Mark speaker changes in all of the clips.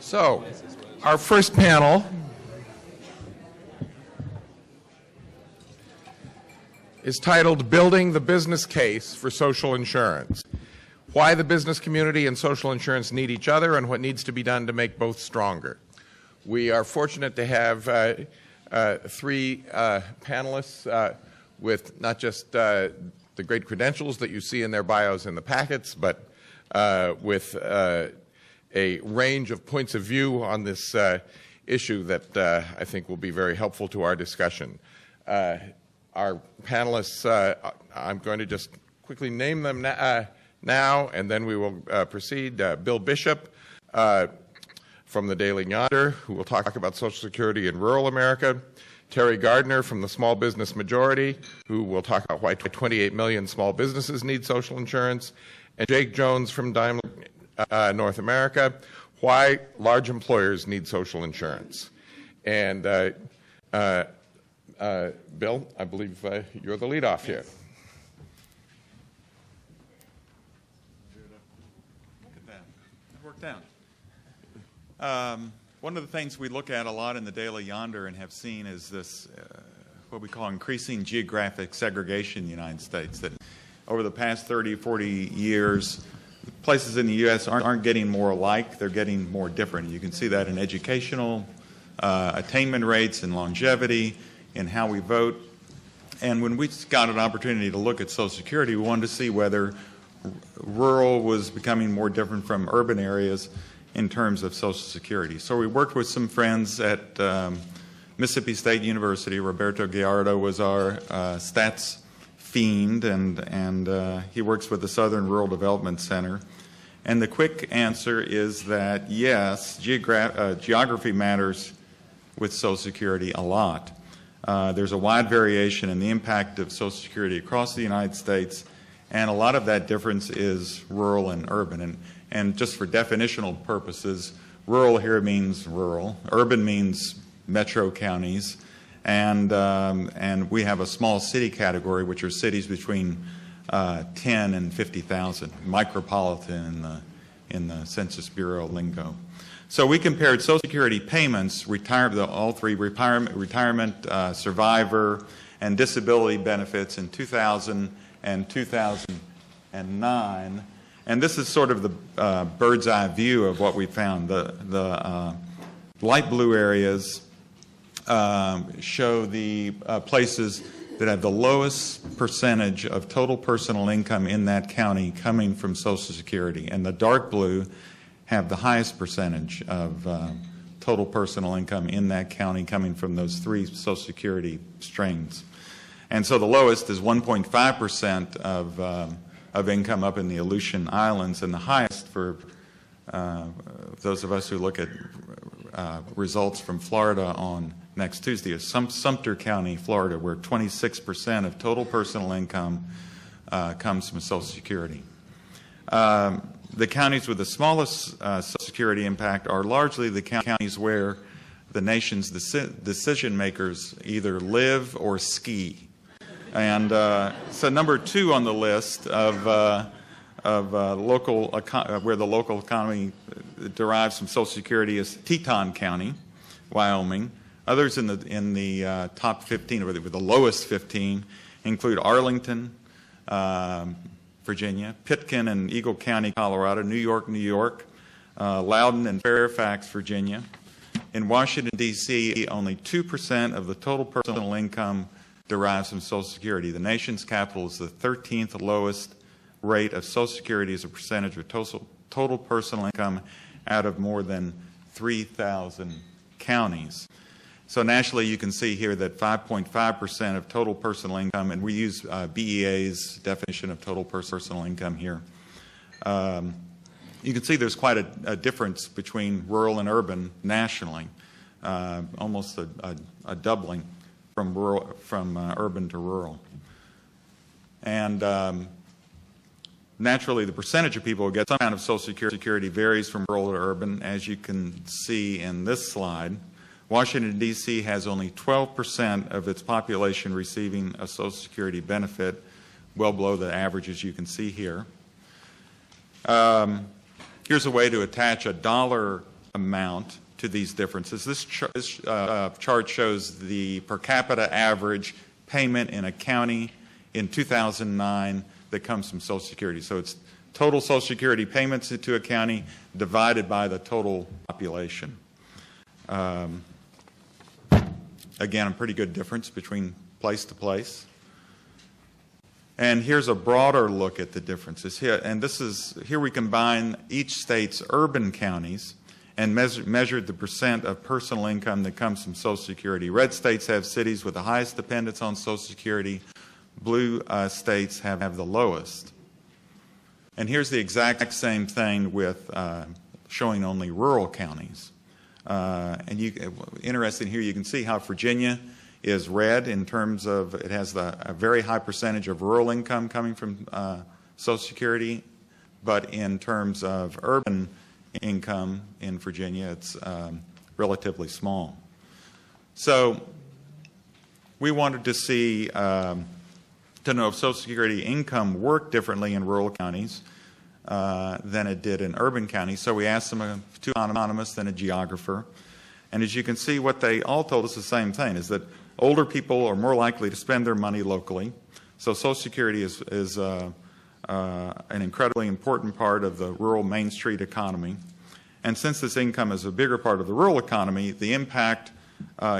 Speaker 1: So, our first panel is titled Building the Business Case for Social Insurance. Why the business community and social insurance need each other and what needs to be done to make both stronger. We are fortunate to have three panelists with not just the great credentials that you see in their bios in the packets, but with a range of points of view on this issue that I think will be very helpful to our discussion. Our panelists, I'm going to just quickly name them now, and then we will proceed. Bill Bishop from the Daily Yonder, who will talk about Social Security in rural America. Terry Gardner from the Small Business Majority, who will talk about why 28 million small businesses need social insurance. And Jake Jones from Daimler North America, why large employers need social insurance. And Bill, I believe you're the leadoff here.
Speaker 2: Look at that. It worked out. One of the things we look at a lot in the Daily Yonder and have seen is this, what we call increasing geographic segregation in the United States, that over the past 30, 40 years, places in the U.S. aren't getting more alike, they're getting more different. You can see that in educational attainment rates and longevity, in how we vote. And when we got an opportunity to look at Social Security, we wanted to see whether rural was becoming more different from urban areas in terms of Social Security. So we worked with some friends at Mississippi State University. Roberto Gallardo was our stats fiend, and he works with the Southern Rural Development Center. And the quick answer is that, yes, geography matters with Social Security a lot. There's a wide variation in the impact of Social Security across the United States, and a lot of that difference is rural and urban. And just for definitional purposes, rural here means rural, urban means metro counties, and we have a small city category, which are cities between 10 and 50,000, micropolitan in the Census Bureau lingo. So we compared Social Security payments, all three retirement, survivor, and disability benefits in 2000 and 2009. And this is sort of the bird's eye view of what we found. The light blue areas show the places that have the lowest percentage of total personal income in that county coming from Social Security. And the dark blue have the highest percentage of total personal income in that county coming from those three Social Security strings. And so the lowest is 1.5% of income up in the Aleutian Islands, and the highest for those of us who look at results from Florida on next Tuesday is Sumter County, Florida, where 26% of total personal income comes from Social Security. The counties with the smallest Social Security impact are largely the counties where the nation's decision makers either live or ski. And so number 2 on the list of where the local economy derives from Social Security is Teton County, Wyoming. Others in the top 15, or the lowest 15, include Arlington, Virginia, Pitkin and Eagle County, Colorado, New York, Loudoun and Fairfax, Virginia. In Washington, D.C., only 2% of the total personal income derives from Social Security. The nation's capital is the 13th lowest rate of Social Security as a percentage of total personal income out of more than 3,000 counties. So nationally, you can see here that 5.5% of total personal income, and we use BEA's definition of total personal income here. You can see there's quite a difference between rural and urban nationally, almost a doubling from urban to rural. And naturally, the percentage of people who get some kind of Social Security varies from rural to urban, as you can see in this slide. Washington, D.C. has only 12% of its population receiving a Social Security benefit, well below the average, as you can see here. Here's a way to attach a dollar amount to these differences. This chart shows the per capita average payment in a county in 2009 that comes from Social Security. So it's total Social Security payments into a county divided by the total population. Again, a pretty good difference between place to place. And here's a broader look at the differences here. And here we combine each state's urban counties and measured the percent of personal income that comes from Social Security. Red states have cities with the highest dependence on Social Security. Blue states have the lowest. And here's the exact same thing with showing only rural counties. Interesting here, you can see how Virginia is red in terms of it has a very high percentage of rural income coming from Social Security, but in terms of urban income in Virginia, it's relatively small. So we wanted to see, to know if Social Security income worked differently in rural counties than it did in urban counties. So we asked them, two economists and a geographer. And as you can see, what they all told us the same thing, is that older people are more likely to spend their money locally. So Social Security is an incredibly important part of the rural Main Street economy. And since this income is a bigger part of the rural economy, the impact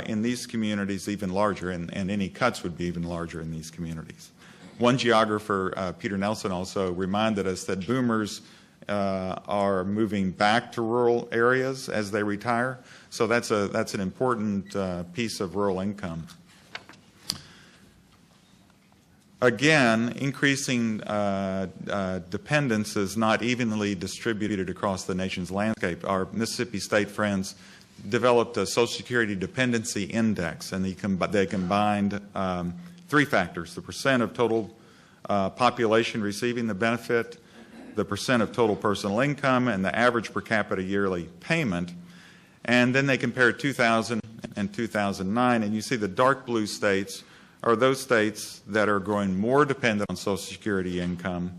Speaker 2: in these communities is even larger, and any cuts would be even larger in these communities. One geographer, Peter Nelson, also reminded us that boomers are moving back to rural areas as they retire. So that's an important piece of rural income. Again, increasing dependence is not evenly distributed across the nation's landscape. Our Mississippi State friends developed a Social Security Dependency Index, and they combined three factors: the percent of total population receiving the benefit, the percent of total personal income, and the average per capita yearly payment. And then they compared 2000 and 2009, and you see the dark blue states are those states that are growing more dependent on Social Security income.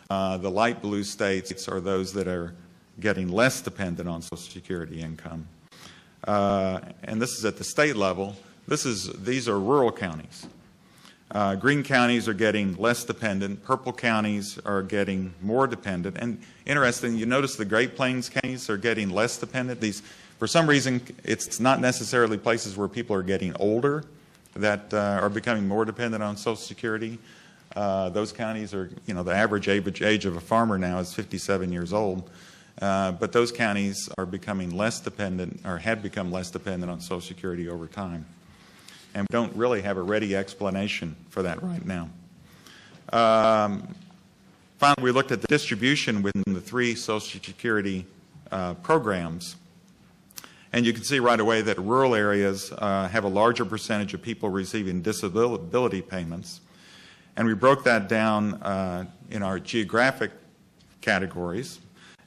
Speaker 2: The light blue states are those that are getting less dependent on Social Security income. And this is at the state level. These are rural counties. Green counties are getting less dependent. Purple counties are getting more dependent. And interesting, you notice the Great Plains counties are getting less dependent. For some reason, it's not necessarily places where people are getting older that are becoming more dependent on Social Security. Those counties are, the average age of a farmer now is 57 years old. But those counties are becoming less dependent, or had become less dependent on Social Security over time. And we don't really have a ready explanation for that right now. Finally, we looked at the distribution within the three Social Security programs. And you can see right away that rural areas have a larger percentage of people receiving disability payments. And we broke that down in our geographic categories.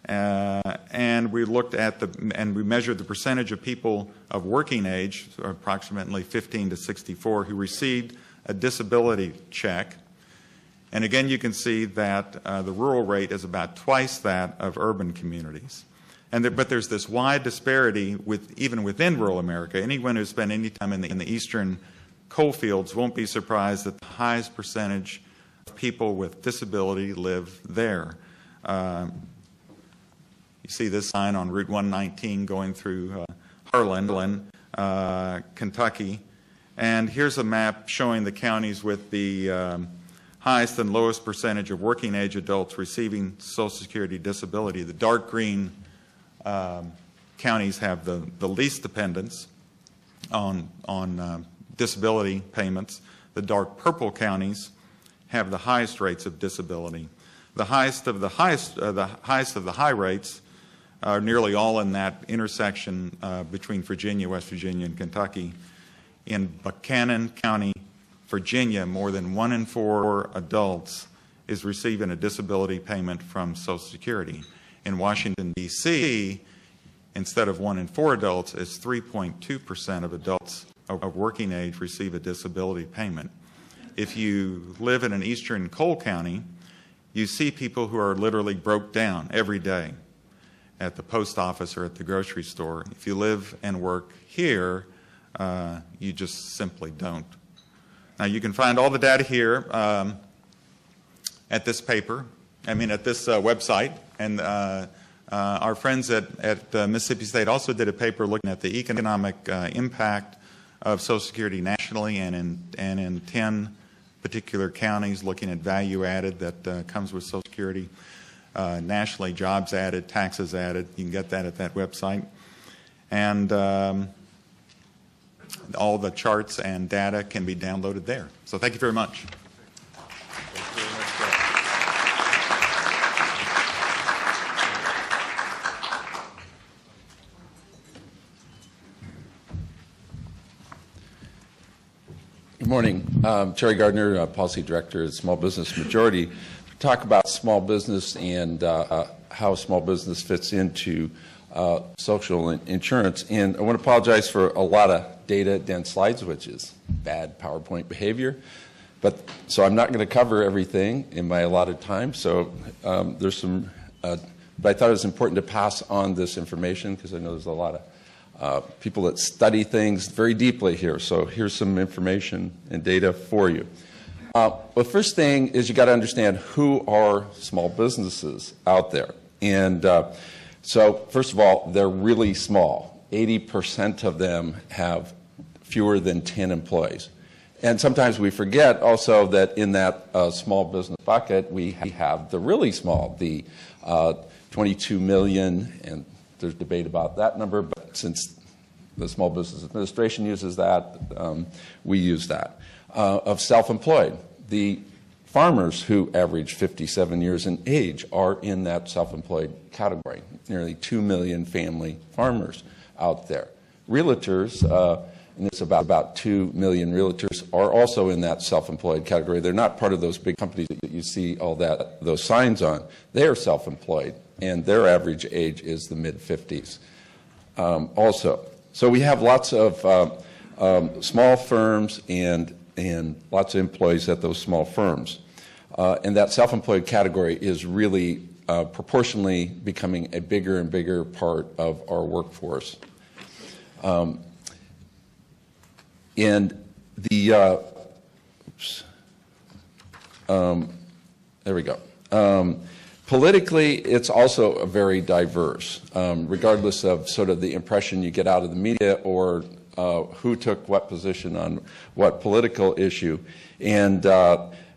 Speaker 2: And we looked at we measured the percentage of people of working age, approximately 15 to 64, who received a disability check. And again, you can see that the rural rate is about twice that of urban communities. But there's this wide disparity even within rural America. Anyone who's spent any time in the eastern coal fields won't be surprised that the highest percentage of people with disability live there. You see this sign on Route 119 going through Harlan, Kentucky. And here's a map showing the counties with the highest and lowest percentage of working age adults receiving Social Security disability. The dark green counties have the least dependence on disability payments. The dark purple counties have the highest rates of disability. The highest of the high rates are nearly all in that intersection between Virginia, West Virginia, and Kentucky. In Buchanan County, Virginia, more than 1 in 4 adults is receiving a disability payment from Social Security. In Washington, D.C., instead of 1 in 4 adults, it's 3.2% of adults of working age receive a disability payment. If you live in an eastern coal county, you see people who are literally broke down every day. at the post office or at the grocery store. If you live and work here, you just simply don't. Now, you can find all the data here at this paper, at this website. And our friends at Mississippi State also did a paper looking at the economic impact of Social Security nationally and in 10 particular counties, looking at value added that comes with Social Security. Nationally, jobs added, taxes added. You can get that at that website. And all the charts and data can be downloaded there. So thank you very much.
Speaker 3: Good morning. Terry Gardner, Policy Director at Small Business Majority. Talk about small business and how small business fits into social insurance. And I want to apologize for a lot of data-dense slides, which is bad PowerPoint behavior. So I'm not going to cover everything in my allotted time. So there's some, but I thought it was important to pass on this information because I know there's a lot of people that study things very deeply here. So here's some information and data for you. Well, the first thing is you got to understand who are small businesses out there. And so first of all, they're really small. 80% of them have fewer than 10 employees. And sometimes we forget also that in that small business bucket, we have the really small, the 22 million, and there's debate about that number, but since the Small Business Administration uses that, we use that. Of self-employed, the farmers who average 57 years in age are in that self-employed category. Nearly 2 million family farmers out there. Realtors, and it's about 2 million realtors, are also in that self-employed category. They're not part of those big companies that you see all those signs on. They are self-employed, and their average age is the mid-50s also. So we have lots of small firms and lots of employees at those small firms. And that self-employed category is really proportionally becoming a bigger and bigger part of our workforce. And the, there we go. Politically, it's also very diverse, regardless of sort of the impression you get out of the media or who took what position on what political issue. And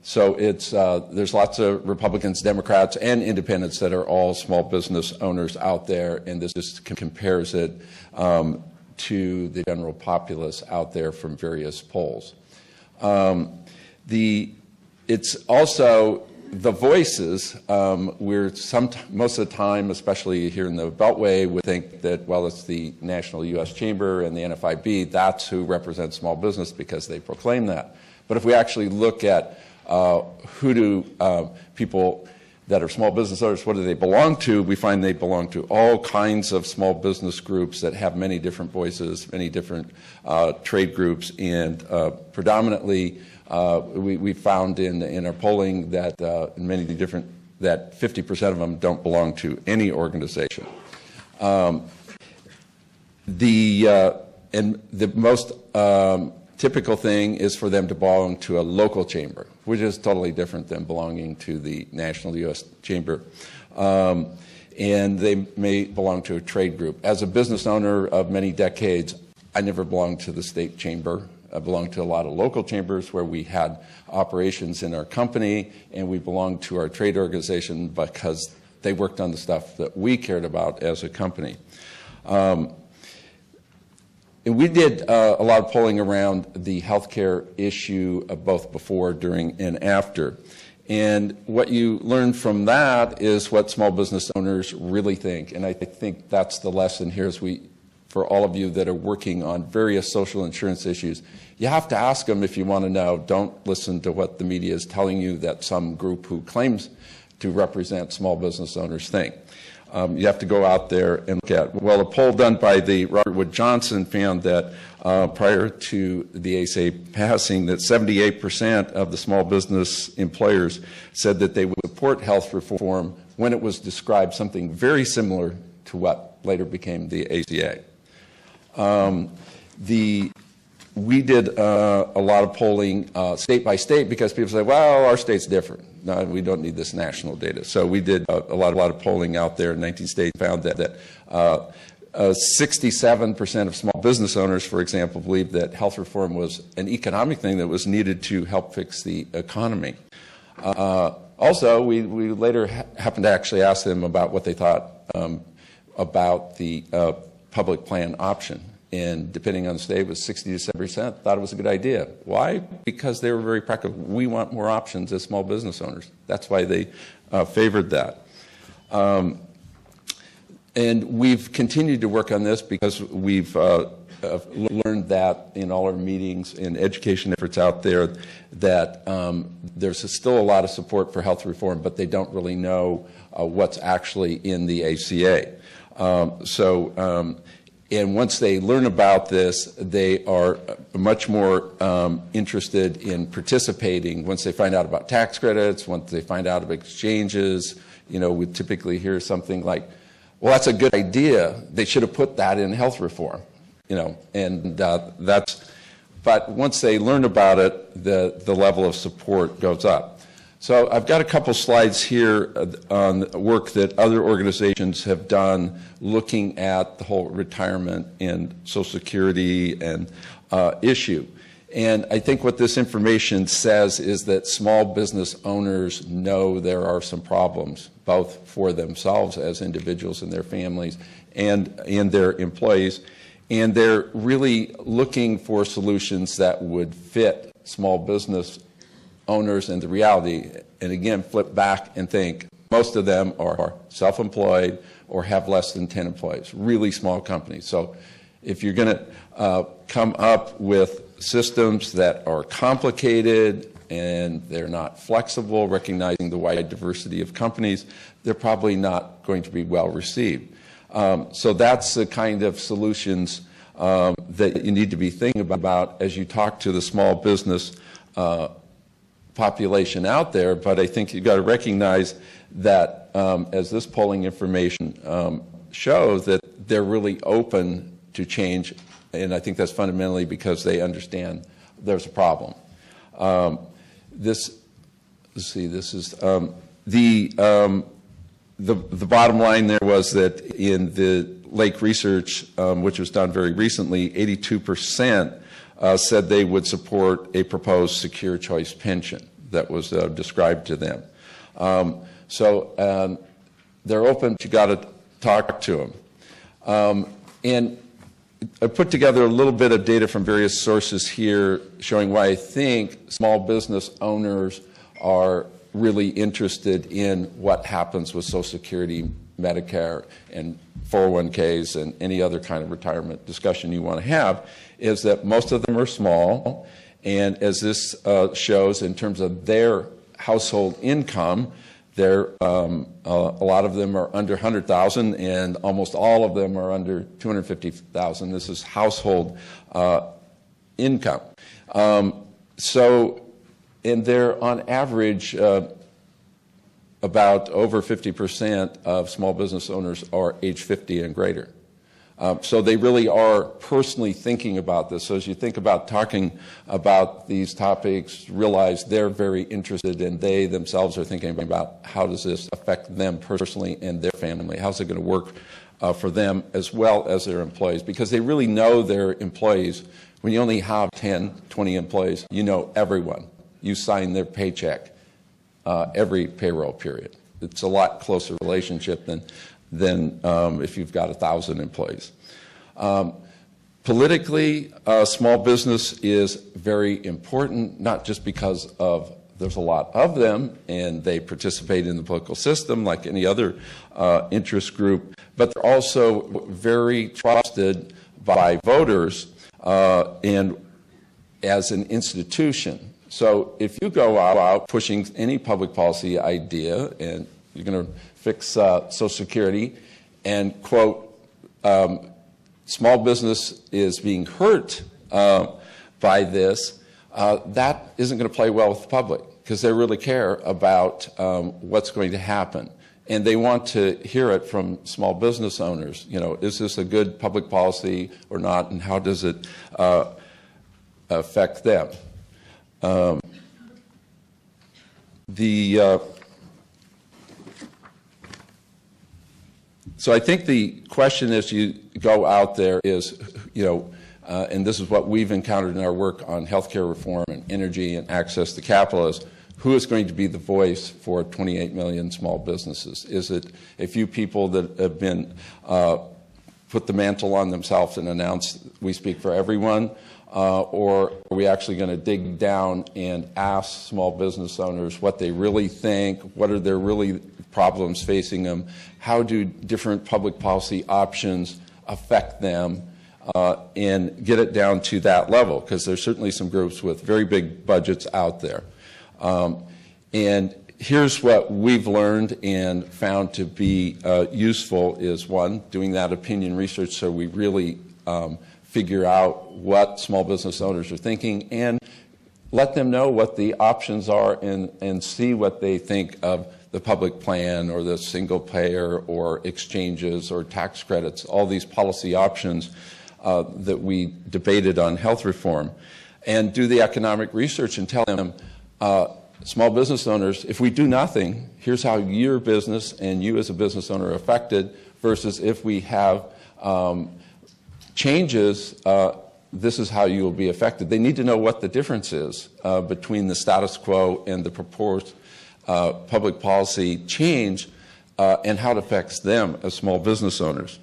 Speaker 3: so it's, there's lots of Republicans, Democrats, and independents that are all small business owners out there, and this just compares it to the general populace out there from various polls. It's also the voices. We're most of the time, especially here in the Beltway, we think that, well, it's the National U.S. Chamber and the NFIB, that's who represents small business because they proclaim that. But if we actually look at who do people that are small business owners, what do they belong to, we find they belong to all kinds of small business groups that have many different voices, many different trade groups, and predominantly we found in our polling that in many different, that 50% of them don't belong to any organization. And the most typical thing is for them to belong to a local chamber, which is totally different than belonging to the National U.S. Chamber. And they may belong to a trade group. As a business owner of many decades, I never belonged to the state chamber. I belonged to a lot of local chambers where we had operations in our company, and we belonged to our trade organization because they worked on the stuff that we cared about as a company. And we did a lot of polling around the healthcare issue both before, during, and after. And what you learn from that is what small business owners really think. And I think that's the lesson here as for all of you that are working on various social insurance issues. You have to ask them if you want to know. Don't listen to what the media is telling you that some group who claims to represent small business owners think. You have to go out there and look at. Well, a poll done by the Robert Wood Johnson found that prior to the ACA passing, that 78% of the small business employers said that they would support health reform when it was described something very similar to what later became the ACA. We did a lot of polling state by state because people say, well, our state's different. No, we don't need this national data. So we did a lot of polling out there in 19 states, found that 67% of small business owners, for example, believed that health reform was an economic thing that was needed to help fix the economy. Also, we later happened to actually ask them about what they thought about the public plan option. And depending on the state, it was 60 to 70% thought it was a good idea. Why? Because they were very practical. We want more options as small business owners. That's why they favored that. And we've continued to work on this because we've learned that in all our meetings and education efforts out there that there's still a lot of support for health reform, but they don't really know what's actually in the ACA. And once they learn about this, they are much more interested in participating. Once they find out about tax credits, once they find out about exchanges, we typically hear something like, well, that's a good idea. They should have put that in health reform, but once they learn about it, the level of support goes up. So I've got a couple slides here on work that other organizations have done looking at the whole retirement and Social Security and issue. And I think what this information says is that small business owners know there are some problems, both for themselves as individuals and their families and their employees. And they're really looking for solutions that would fit small business owners and the reality, and again, flip back and think most of them are self-employed or have less than 10 employees, really small companies. So if you're going to come up with systems that are complicated and they're not flexible, recognizing the wide diversity of companies, they're probably not going to be well received. So that's the kind of solutions that you need to be thinking about as you talk to the small business population out there. But I think you've got to recognize that as this polling information shows, that they're really open to change, and I think that's fundamentally because they understand there's a problem. This is the bottom line there was that in the Lake research, which was done very recently, 82% said they would support a proposed secure choice pension that was described to them. So they're open, but you got to talk to them. And I put together a little bit of data from various sources here showing why I think small business owners are really interested in what happens with Social Security, Medicare, and 401ks and any other kind of retirement discussion you want to have, is that most of them are small, and as this shows in terms of their household income, a lot of them are under 100,000 and almost all of them are under 250,000. This is household income. And they're on average about over 50% of small business owners are age 50 and greater. So they really are personally thinking about this. So as you think about talking about these topics, realize they're very interested and they themselves are thinking about how does this affect them personally and their family? How's it going to work for them as well as their employees? Because they really know their employees. When you only have 10, 20 employees, you know everyone. You sign their paycheck every payroll period. It's a lot closer relationship than if you've got 1,000 employees. Politically, small business is very important, not just because there's a lot of them and they participate in the political system like any other interest group, but they're also very trusted by voters and as an institution. So if you go out pushing any public policy idea and you're going to fix Social Security and, quote, small business is being hurt by this, that isn't going to play well with the public because they really care about what's going to happen. and they want to hear it from small business owners. You know, is this a good public policy or not, and how does it affect them? So I think the question as you go out there is, you know, and this is what we've encountered in our work on healthcare reform and energy and access to capital, is who is going to be the voice for 28 million small businesses? Is it a few people that have been put the mantle on themselves and announced we speak for everyone? Or are we actually going to dig down and ask small business owners what they really think, what are their really problems facing them, how do different public policy options affect them, and get it down to that level, because there's certainly some groups with very big budgets out there. And here's what we've learned and found to be useful is, one, doing that opinion research so we really figure out what small business owners are thinking and let them know what the options are and see what they think of the public plan or the single payer or exchanges or tax credits, all these policy options that we debated on health reform, and do the economic research and tell them, small business owners, if we do nothing, here's how your business and you as a business owner are affected, versus if we have changes, this is how you will be affected. They need to know what the difference is between the status quo and the proposed public policy change and how it affects them as small business owners.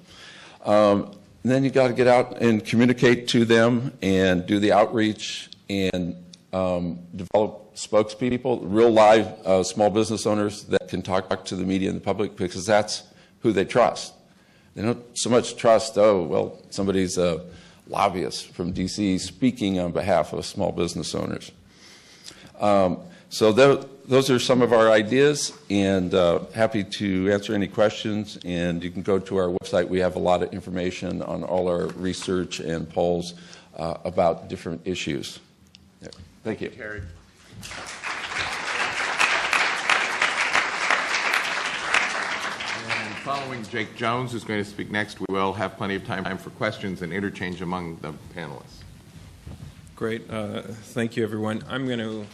Speaker 3: And then you got to get out and communicate to them and do the outreach and develop spokespeople, real live small business owners that can talk to the media and the public, because that's who they trust. They don't so much trust, oh, well, somebody's a lobbyist from D.C. speaking on behalf of small business owners. So those are some of our ideas, and happy to answer any questions. And you can go to our website. We have a lot of information on all our research and polls about different issues. Yeah. Thank you.
Speaker 1: Terry. And following Jake Jones, who's going to speak next, we will have plenty of time for questions and interchange among the panelists.
Speaker 4: Great. Thank you, everyone. I'm going to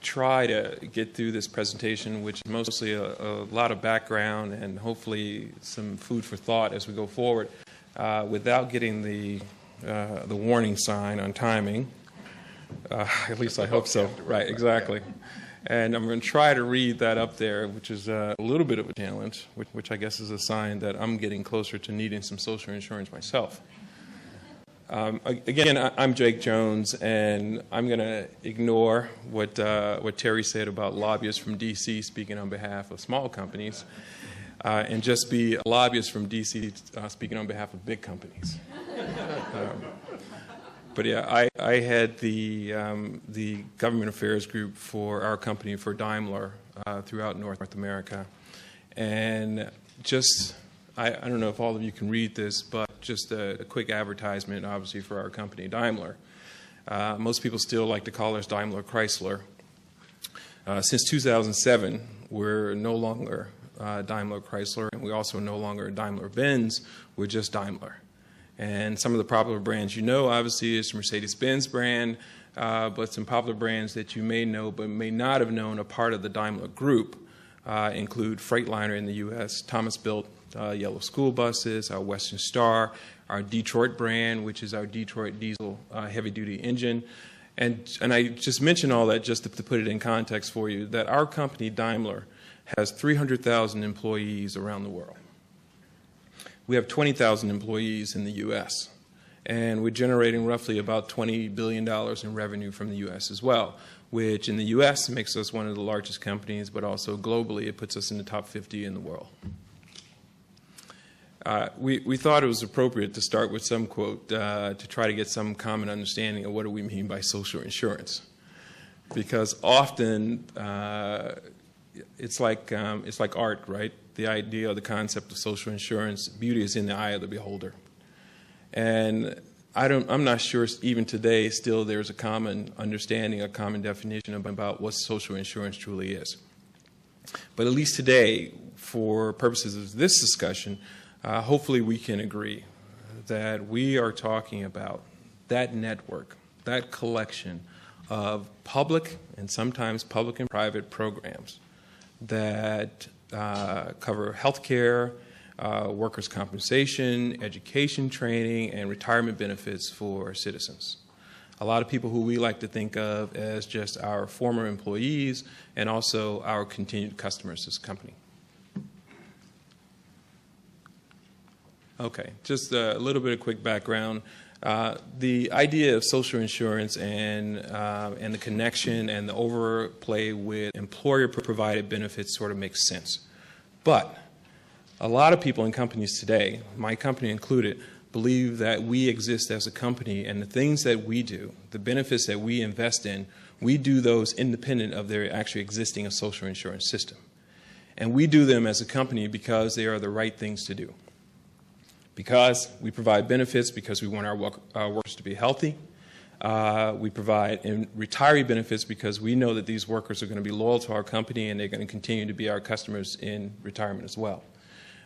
Speaker 4: try to get through this presentation, which is mostly a lot of background and hopefully some food for thought as we go forward, without getting the warning sign on timing. At least I hope so. Right, exactly. And I'm going to try to read that up there, which is a little bit of a challenge, which I guess is a sign that I'm getting closer to needing some social insurance myself. Again, I'm Jake Jones, and I'm going to ignore what Terry said about lobbyists from D.C. speaking on behalf of small companies, and just be a lobbyist from D.C. Speaking on behalf of big companies. But yeah, I had the government affairs group for our company for Daimler throughout North America, and just I don't know if all of you can read this, but just a quick advertisement, obviously, for our company, Daimler. Most people still like to call us Daimler Chrysler. Since 2007, we're no longer Daimler Chrysler, and we also no longer Daimler Benz. We're just Daimler. And some of the popular brands you know, obviously, is the Mercedes-Benz brand, but some popular brands that you may know but may not have known are part of the Daimler Group include Freightliner in the U.S., Thomas Built yellow school buses, our Western Star, our Detroit brand, which is our Detroit diesel heavy-duty engine. And I just mention all that just to put it in context for you, that our company, Daimler, has 300,000 employees around the world. We have 20,000 employees in the U.S., and we're generating roughly about $20 billion in revenue from the U.S. as well, which in the U.S. makes us one of the largest companies, but also globally it puts us in the top 50 in the world. We thought it was appropriate to start with some quote to try to get some common understanding of what do we mean by social insurance, because often it's like art, right? The idea or the concept of social insurance, beauty is in the eye of the beholder, and I'm not sure even today still there's a common understanding, a common definition about what social insurance truly is. But at least today, for purposes of this discussion, hopefully we can agree that we are talking about that network, that collection of public and sometimes public and private programs that cover health care, workers' compensation, education training, and retirement benefits for citizens. A lot of people who we like to think of as just our former employees and also our continued customers as a company. Okay, just a little bit of quick background. The idea of social insurance and the connection and the overplay with employer-provided benefits sort of makes sense. But a lot of people in companies today, my company included, believe that we exist as a company and the things that we do, the benefits that we invest in, we do those independent of there actually existing a social insurance system. And we do them as a company because they are the right things to do. Because we provide benefits, because we want our workers to be healthy. We provide retiree benefits because we know that these workers are going to be loyal to our company and they're going to continue to be our customers in retirement as well.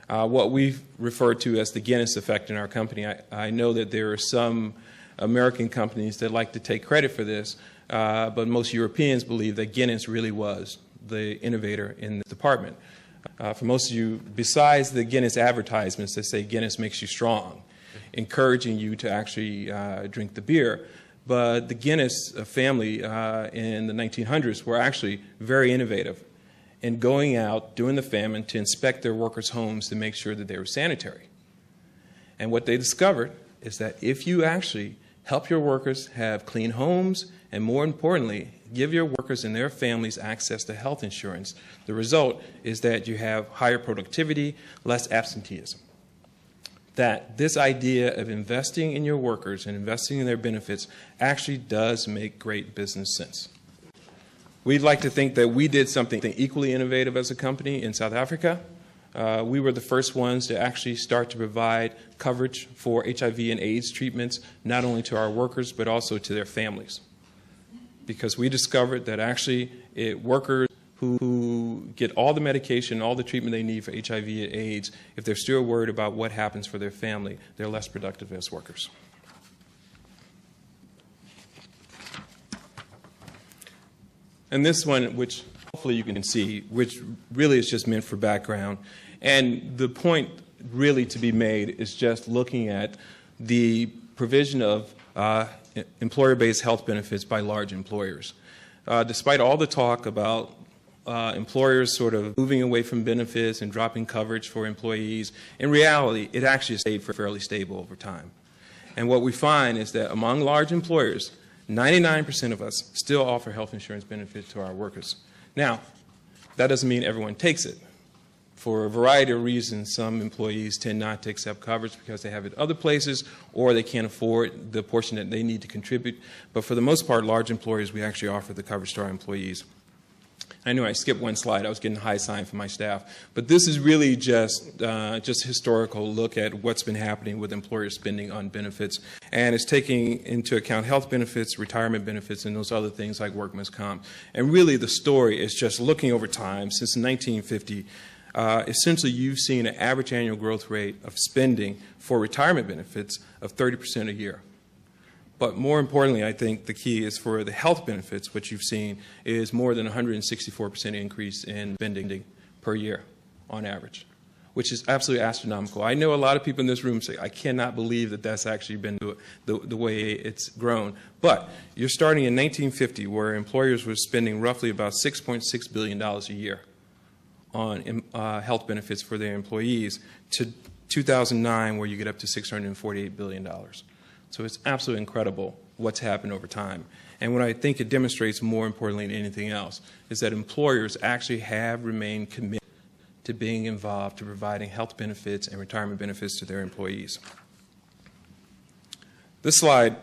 Speaker 4: What we've referred to as the Guinness Effect in our company, I know that there are some American companies that like to take credit for this, but most Europeans believe that Guinness really was the innovator in the department. For most of you, besides the Guinness advertisements that say Guinness makes you strong, encouraging you to actually drink the beer, but the Guinness family in the 1900s were actually very innovative in going out during the famine to inspect their workers' homes to make sure that they were sanitary. And what they discovered is that if you actually help your workers have clean homes and, more importantly, give your workers and their families access to health insurance, the result is that you have higher productivity, less absenteeism. That this idea of investing in your workers and investing in their benefits actually does make great business sense. We'd like to think that we did something equally innovative as a company in South Africa. We were the first ones to actually start to provide coverage for HIV and AIDS treatments, not only to our workers, but also to their families. Because we discovered that actually workers who get all the medication, all the treatment they need for HIV and AIDS, if they're still worried about what happens for their family, they're less productive as workers. And this one, which hopefully you can see, which really is just meant for background. And the point really to be made is just looking at the provision of employer-based health benefits by large employers. Despite all the talk about employers sort of moving away from benefits and dropping coverage for employees, in reality, it actually stayed fairly stable over time. And what we find is that among large employers, 99% of us still offer health insurance benefits to our workers. Now, that doesn't mean everyone takes it. For a variety of reasons, some employees tend not to accept coverage because they have it other places or they can't afford the portion that they need to contribute. But for the most part, large employers, we actually offer the coverage to our employees. I know I skipped one slide. I was getting a high sign from my staff. But this is really just a historical look at what's been happening with employer spending on benefits. And it's taking into account health benefits, retirement benefits, and those other things like workman's comp. And really the story is just looking over time. Since 1950, essentially you've seen an average annual growth rate of spending for retirement benefits of 30% a year. But more importantly, I think the key is for the health benefits, what you've seen is more than 164% increase in spending per year on average, which is absolutely astronomical. I know a lot of people in this room say, I cannot believe that that's actually been the way it's grown. But you're starting in 1950 where employers were spending roughly about $6.6 billion a year on health benefits for their employees to 2009 where you get up to $648 billion. So it's absolutely incredible what's happened over time. And what I think it demonstrates more importantly than anything else is that employers actually have remained committed to being involved, to providing health benefits and retirement benefits to their employees. This slide,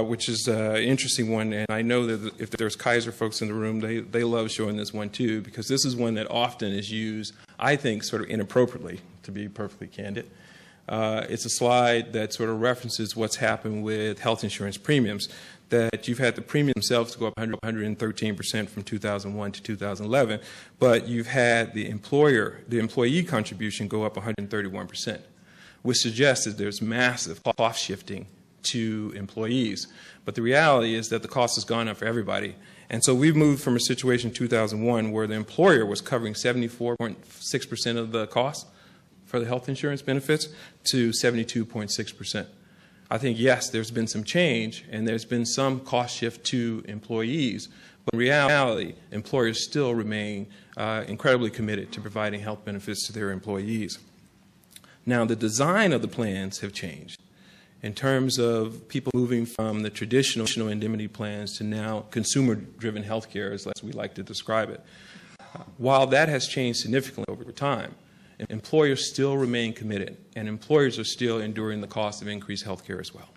Speaker 4: which is an interesting one, and I know that if there's Kaiser folks in the room, they love showing this one too, because this is one that often is used, I think, sort of inappropriately, to be perfectly candid. It's a slide that sort of references what's happened with health insurance premiums, that you've had the premiums themselves go up 113% from 2001 to 2011, but you've had the employee contribution go up 131%, which suggests that there's massive cost shifting to employees. But the reality is that the cost has gone up for everybody. And so we've moved from a situation in 2001 where the employer was covering 74.6% of the cost for the health insurance benefits to 72.6%. I think, yes, there's been some change and there's been some cost shift to employees, but in reality, employers still remain incredibly committed to providing health benefits to their employees. Now, the design of the plans have changed in terms of people moving from the traditional indemnity plans to now consumer-driven health care, as we like to describe it. While that has changed significantly over time, employers still remain committed, and employers are still enduring the cost of increased health care as well.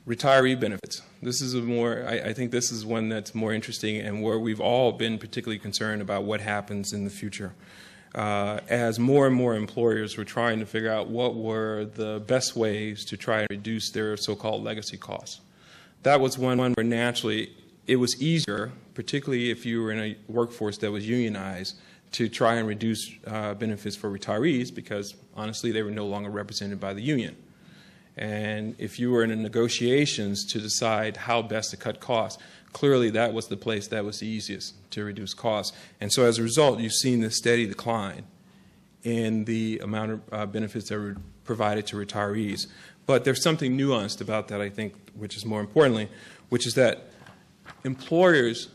Speaker 4: Retiree benefits. This is I think this is one that's more interesting and where we've all been particularly concerned about what happens in the future. As more and more employers were trying to figure out what were the best ways to try and reduce their so-called legacy costs. That was one where naturally it was easier, particularly if you were in a workforce that was unionized, to try and reduce benefits for retirees because, honestly, they were no longer represented by the union. And if you were in negotiations to decide how best to cut costs, clearly that was the place that was the easiest to reduce costs. And so as a result, you've seen this steady decline in the amount of benefits that were provided to retirees. But there's something nuanced about that, I think, which is more importantly, which is that employers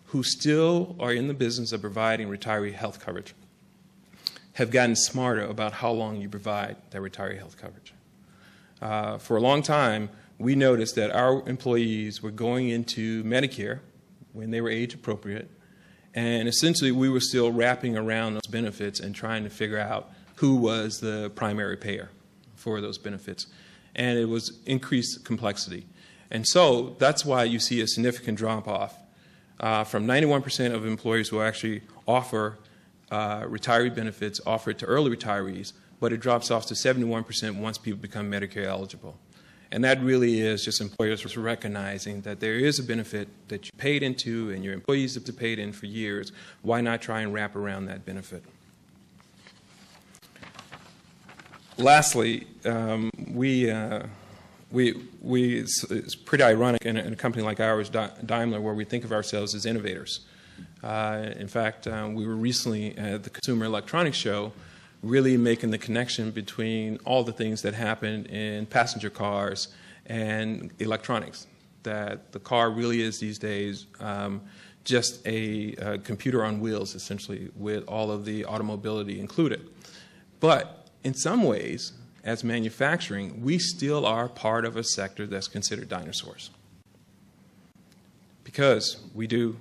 Speaker 4: who still are in the business of providing retiree health coverage have gotten smarter about how long you provide that retiree health coverage. For a long time, we noticed that our employees were going into Medicare when they were age appropriate, and essentially we were still wrapping around those benefits and trying to figure out who was the primary payer for those benefits. And it was increased complexity. And so that's why you see a significant drop-off from 91% of employers who actually offer retiree benefits offered to early retirees, but it drops off to 71% once people become Medicare eligible. And that really is just employers recognizing that there is a benefit that you paid into and your employees have paid in for years. Why not try and wrap around that benefit? Lastly, it's pretty ironic in a company like ours, Daimler, where we think of ourselves as innovators. In fact, we were recently at the Consumer Electronics Show really making the connection between all the things that happen in passenger cars and electronics, that the car really is these days just a computer on wheels, essentially, with all of the automobility included. But in some ways, as manufacturing, we still are part of a sector that's considered dinosaurs. Because we do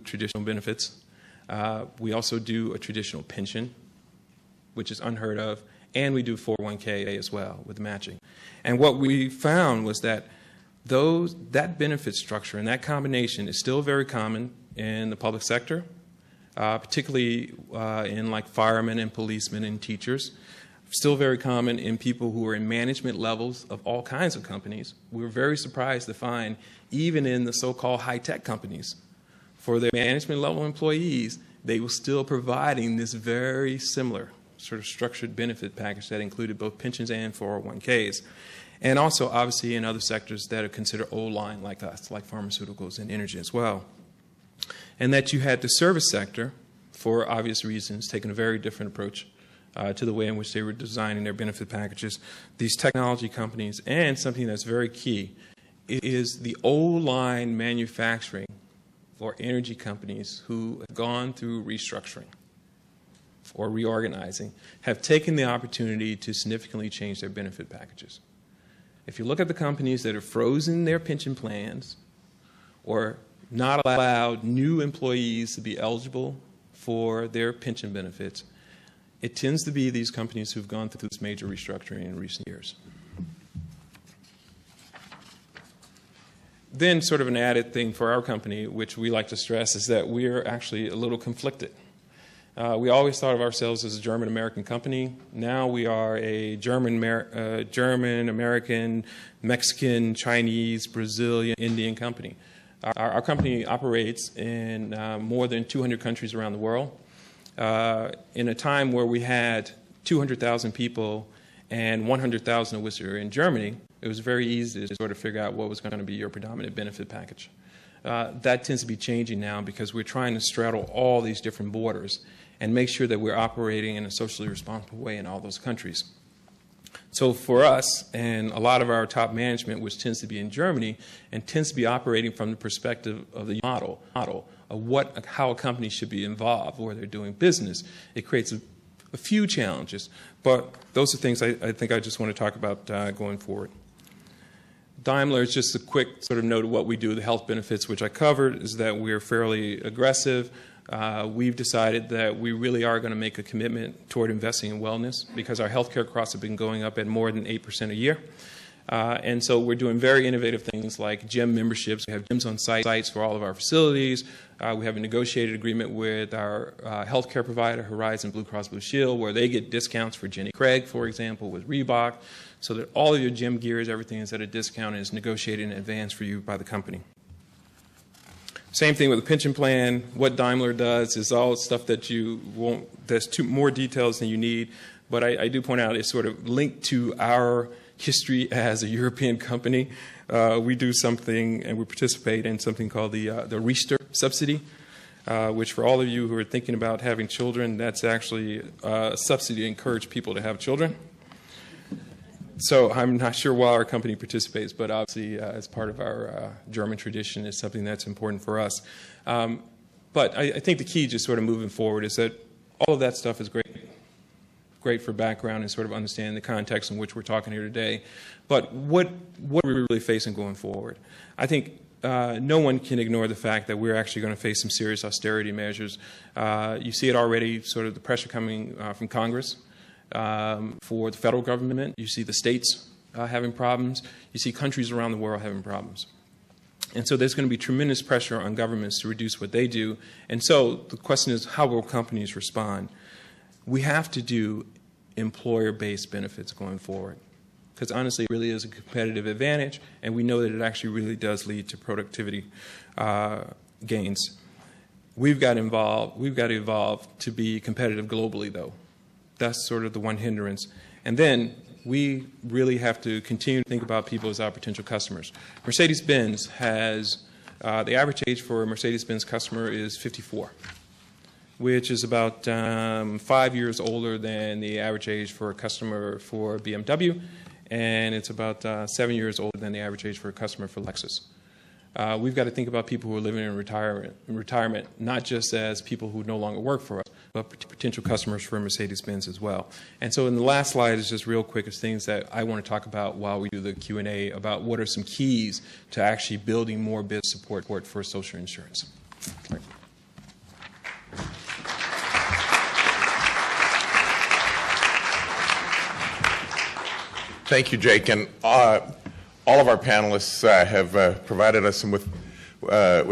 Speaker 4: traditional benefits, we also do a traditional pension, which is unheard of, and we do 401k as well with matching. And what we found was that that benefit structure and that combination is still very common in the public sector, particularly in like firemen and policemen and teachers. Still very common in people who are in management levels of all kinds of companies. We were very surprised to find even in the so-called high-tech companies, for their management level employees, they were still providing this very similar sort of structured benefit package that included both pensions and 401ks. And also, obviously, in other sectors that are considered old line like us, like pharmaceuticals and energy as well. And that you had the service sector, for obvious reasons, taking a very different approach to the way in which they were designing their benefit packages. These technology companies, and something that's very key, is the old line manufacturing or energy companies who have gone through restructuring or reorganizing have taken the opportunity to significantly change their benefit packages. If you look at the companies that have frozen their pension plans or not allowed new employees to be eligible for their pension benefits, it tends to be these companies who've gone through this major restructuring in recent years. Then sort of an added thing for our company, which we like to stress, is that we're actually a little conflicted. We always thought of ourselves as a German-American company. Now we are a German-American, Mexican, Chinese, Brazilian, Indian company. Our company operates in more than 200 countries around the world. In a time where we had 200,000 people and 100,000 of which were in Germany, it was very easy to sort of figure out what was going to be your predominant benefit package. That tends to be changing now because we're trying to straddle all these different borders and make sure that we're operating in a socially responsible way in all those countries. So for us, and a lot of our top management, which tends to be in Germany, and tends to be operating from the perspective of the model of how a company should be involved where they're doing business, it creates a few challenges. But those are things I think I just want to talk about going forward. Daimler is just a quick sort of note of what we do. The health benefits, which I covered, is that we're fairly aggressive. We've decided that we really are going to make a commitment toward investing in wellness because our healthcare costs have been going up at more than 8% a year. And so we're doing very innovative things like gym memberships. We have gyms on sites for all of our facilities. We have a negotiated agreement with our healthcare provider, Horizon Blue Cross Blue Shield, where they get discounts for Jenny Craig, for example, with Reebok, so that all of your gym gears, everything is at a discount and is negotiated in advance for you by the company. Same thing with the pension plan. What Daimler does is all stuff that you won't, there's more details than you need, but I do point out it's sort of linked to our history as a European company. We do something and we participate in something called the Riester subsidy, which for all of you who are thinking about having children, that's actually a subsidy to encourage people to have children. So I'm not sure why our company participates, but obviously as part of our German tradition, it's something that's important for us. But I think the key just sort of moving forward is that all of that stuff is great for background and sort of understanding the context in which we're talking here today. But what are we really facing going forward? I think no one can ignore the fact that we're actually going to face some serious austerity measures. You see it already, sort of the pressure coming from Congress. For the federal government, you see the states having problems. You see countries around the world having problems. And so there's going to be tremendous pressure on governments to reduce what they do. And so the question is, how will companies respond? We have to do employer-based benefits going forward. Because honestly, it really is a competitive advantage, and we know that it actually really does lead to productivity gains. We've got to evolve to be competitive globally, though. That's sort of the one hindrance. And then we really have to continue to think about people as our potential customers. Mercedes-Benz has, the average age for a Mercedes-Benz customer is 54, which is about 5 years older than the average age for a customer for BMW, and it's about 7 years older than the average age for a customer for Lexus. We've got to think about people who are living in retirement, not just as people who no longer work for us, but potential customers for Mercedes-Benz as well. And so in the last slide is just real quick is things that I want to talk about while we do the Q&A about what are some keys to actually building more business support for social insurance. Right.
Speaker 1: Thank you, Jake. And all of our panelists have provided us with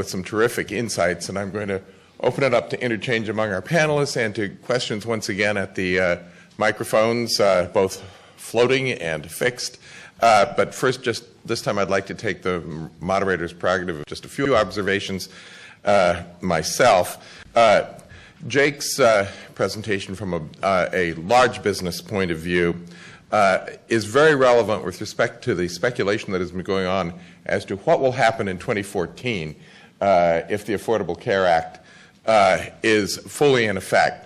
Speaker 1: some terrific insights, and I'm going to open it up to interchange among our panelists and to questions once again at the microphones, both floating and fixed. But first, just this time I'd like to take the moderator's prerogative of just a few observations myself. Jake's presentation from a large business point of view is very relevant with respect to the speculation that has been going on as to what will happen in 2014 if the Affordable Care Act is fully in effect.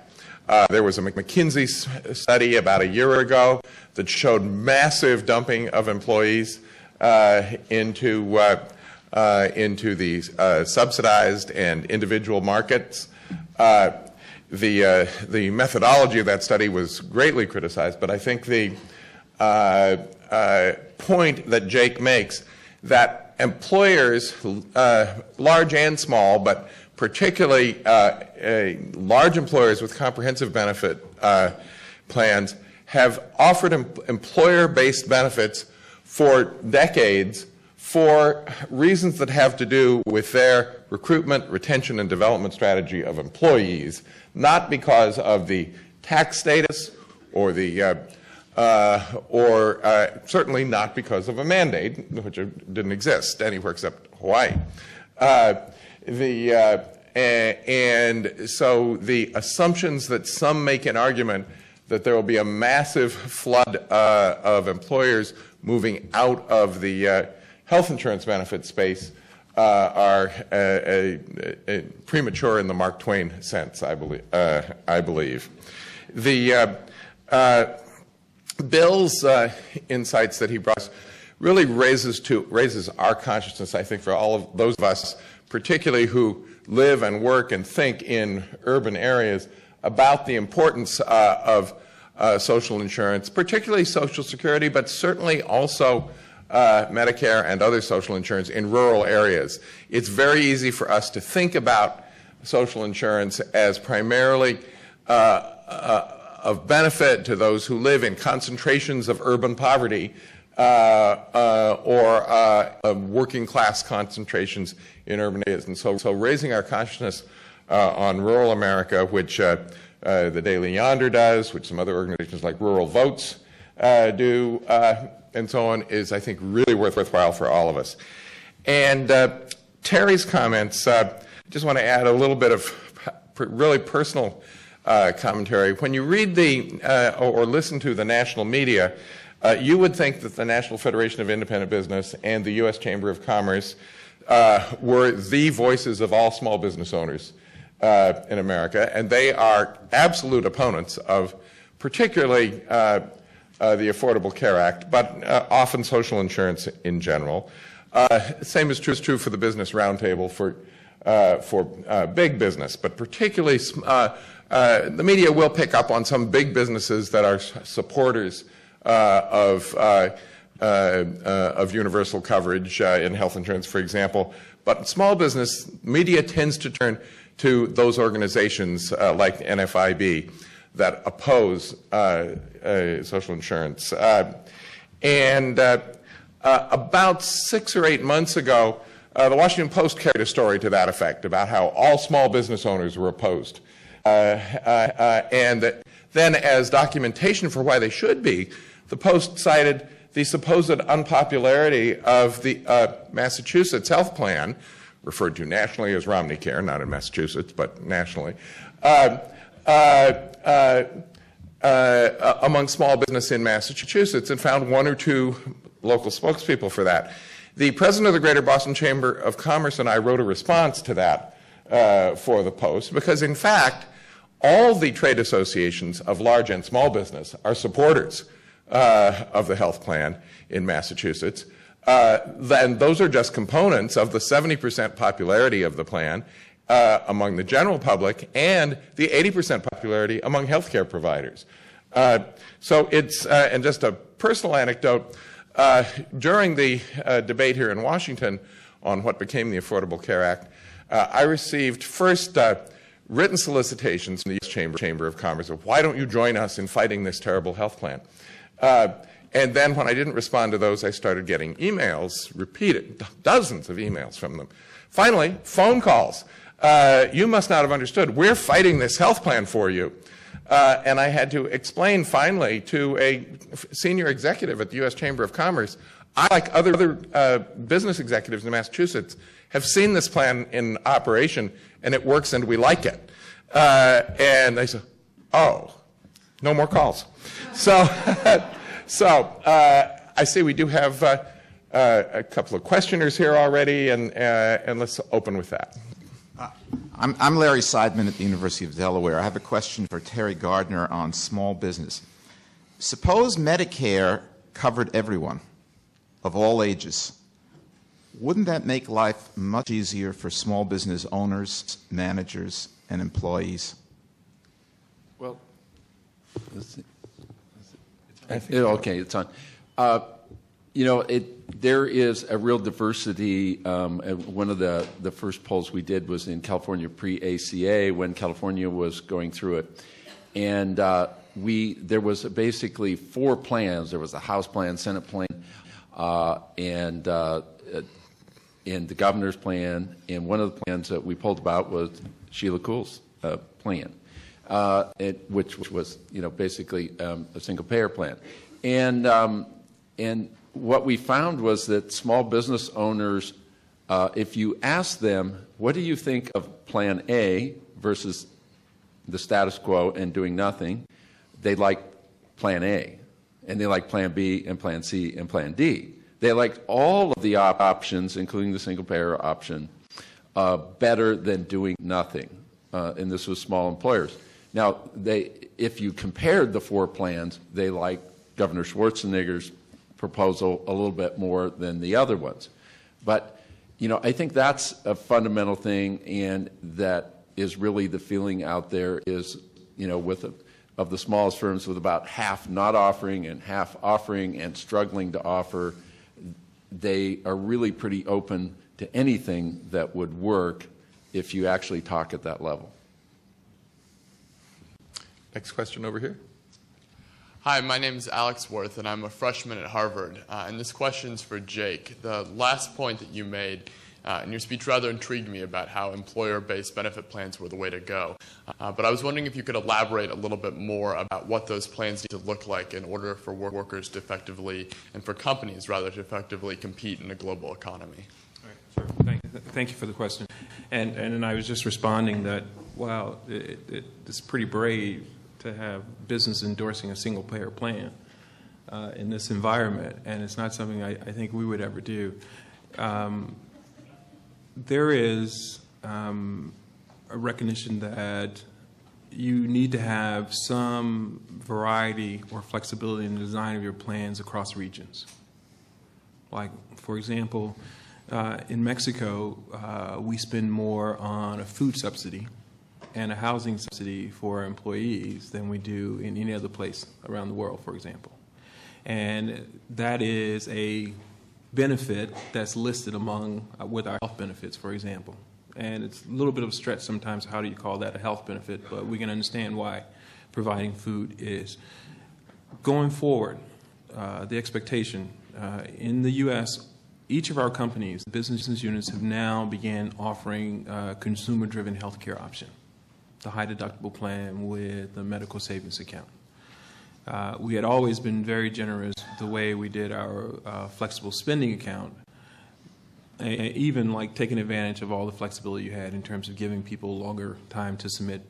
Speaker 1: There was a McKinsey study about a year ago that showed massive dumping of employees into the subsidized and individual markets. The methodology of that study was greatly criticized, but I think the point that Jake makes that employers, large and small, but particularly large employers with comprehensive benefit plans, have offered employer-based benefits for decades for reasons that have to do with their recruitment, retention, and development strategy of employees, not because of the tax status or the certainly not because of a mandate, which didn't exist anywhere except Hawaii. And so the assumptions that some make an argument that there will be a massive flood of employers moving out of the health insurance benefit space are premature in the Mark Twain sense, I believe. The Bill's insights that he brought really raises our consciousness, I think, for all of those of us, particularly who live and work and think in urban areas, about the importance of social insurance, particularly Social Security, but certainly also Medicare and other social insurance in rural areas. It's very easy for us to think about social insurance as primarily of benefit to those who live in concentrations of urban poverty or working class concentrations in urban areas. And so raising our consciousness on rural America, which the Daily Yonder does, which some other organizations like Rural Votes do, and so on, is, I think, really worthwhile for all of us. And Terry's comments, just want to add a little bit of really personal commentary. When you read or listen to the national media, you would think that the National Federation of Independent Business and the U.S. Chamber of Commerce were the voices of all small business owners in America, and they are absolute opponents of particularly the Affordable Care Act, but often social insurance in general. Same is true for the Business Roundtable for big business, but particularly the media will pick up on some big businesses that are supporters of universal coverage in health insurance, for example. But small business media tends to turn to those organizations like the NFIB that oppose social insurance. About 6 or 8 months ago, the Washington Post carried a story to that effect about how all small business owners were opposed. And then, as documentation for why they should be, the Post cited the supposed unpopularity of the Massachusetts health plan, referred to nationally as Romney Care, not in Massachusetts, but nationally, among small business in Massachusetts, and found 1 or 2 local spokespeople for that. The president of the Greater Boston Chamber of Commerce and I wrote a response to that for the Post, because in fact, all the trade associations of large and small business are supporters of the health plan in Massachusetts. Then those are just components of the 70% popularity of the plan among the general public and the 80% popularity among healthcare providers. So it's, and just a personal anecdote, during the debate here in Washington on what became the Affordable Care Act, I received first written solicitations from the U.S. Chamber of Commerce of, why don't you join us in fighting this terrible health plan? And then when I didn't respond to those, I started getting emails, repeated, dozens of emails from them. Finally, phone calls. You must not have understood. We're fighting this health plan for you. And I had to explain finally to a senior executive at the U.S. Chamber of Commerce, I, like other business executives in Massachusetts, have seen this plan in operation, and it works, and we like it. And they said, oh, no more calls. So, I see we do have a couple of questioners here already, and let's open with that.
Speaker 5: I'm Larry Seidman at the University of Delaware. I have a question for Terry Gardner on small business. Suppose Medicare covered everyone of all ages. Wouldn't that make life much easier for small business owners, managers, and employees?
Speaker 3: Well, okay, it's on. You know, there is a real diversity. One of the first polls we did was in California pre-ACA when California was going through it. And there was basically 4 plans. There was the House plan, Senate plan, and in the governor's plan, and one of the plans that we pulled about was Sheila Kuhl's plan, which was, basically a single-payer plan. And what we found was that small business owners, if you ask them, what do you think of Plan A versus the status quo and doing nothing, they like Plan A, and they like Plan B and Plan C and Plan D. They liked all of the options, including the single-payer option, better than doing nothing, and this was small employers. Now, if you compared the 4 plans, they liked Governor Schwarzenegger's proposal a little bit more than the other ones. But, I think that's a fundamental thing, and that is really the feeling out there is, of the smallest firms with about half not offering and half offering and struggling to offer, they are really pretty open to anything that would work if you actually talk at that level.
Speaker 1: Next question over here.
Speaker 6: Hi, my name is Alex Worth, and I'm a freshman at Harvard. And this question's for Jake. The last point that you made in your speech rather intrigued me about how employer-based benefit plans were the way to go. But I was wondering if you could elaborate a little bit more about what those plans need to look like in order for workers to effectively, and for companies rather, to effectively compete in a global economy.
Speaker 4: All right, sure. Thank you for the question. And I was just responding that, wow, it's pretty brave to have business endorsing a single-payer plan in this environment, and it's not something I think we would ever do. There is a recognition that you need to have some variety or flexibility in the design of your plans across regions. Like, for example, in Mexico, we spend more on a food subsidy and a housing subsidy for our employees than we do in any other place around the world, for example. And that is a benefit that's listed among with our health benefits, for example. And it's a little bit of a stretch sometimes, how do you call that a health benefit, but we can understand why providing food is. Going forward, the expectation in the U.S., each of our companies, business units, have now began offering consumer-driven health care option, the high deductible plan with the medical savings account. We had always been very generous the way we did our flexible spending account, even like taking advantage of all the flexibility you had in terms of giving people longer time to submit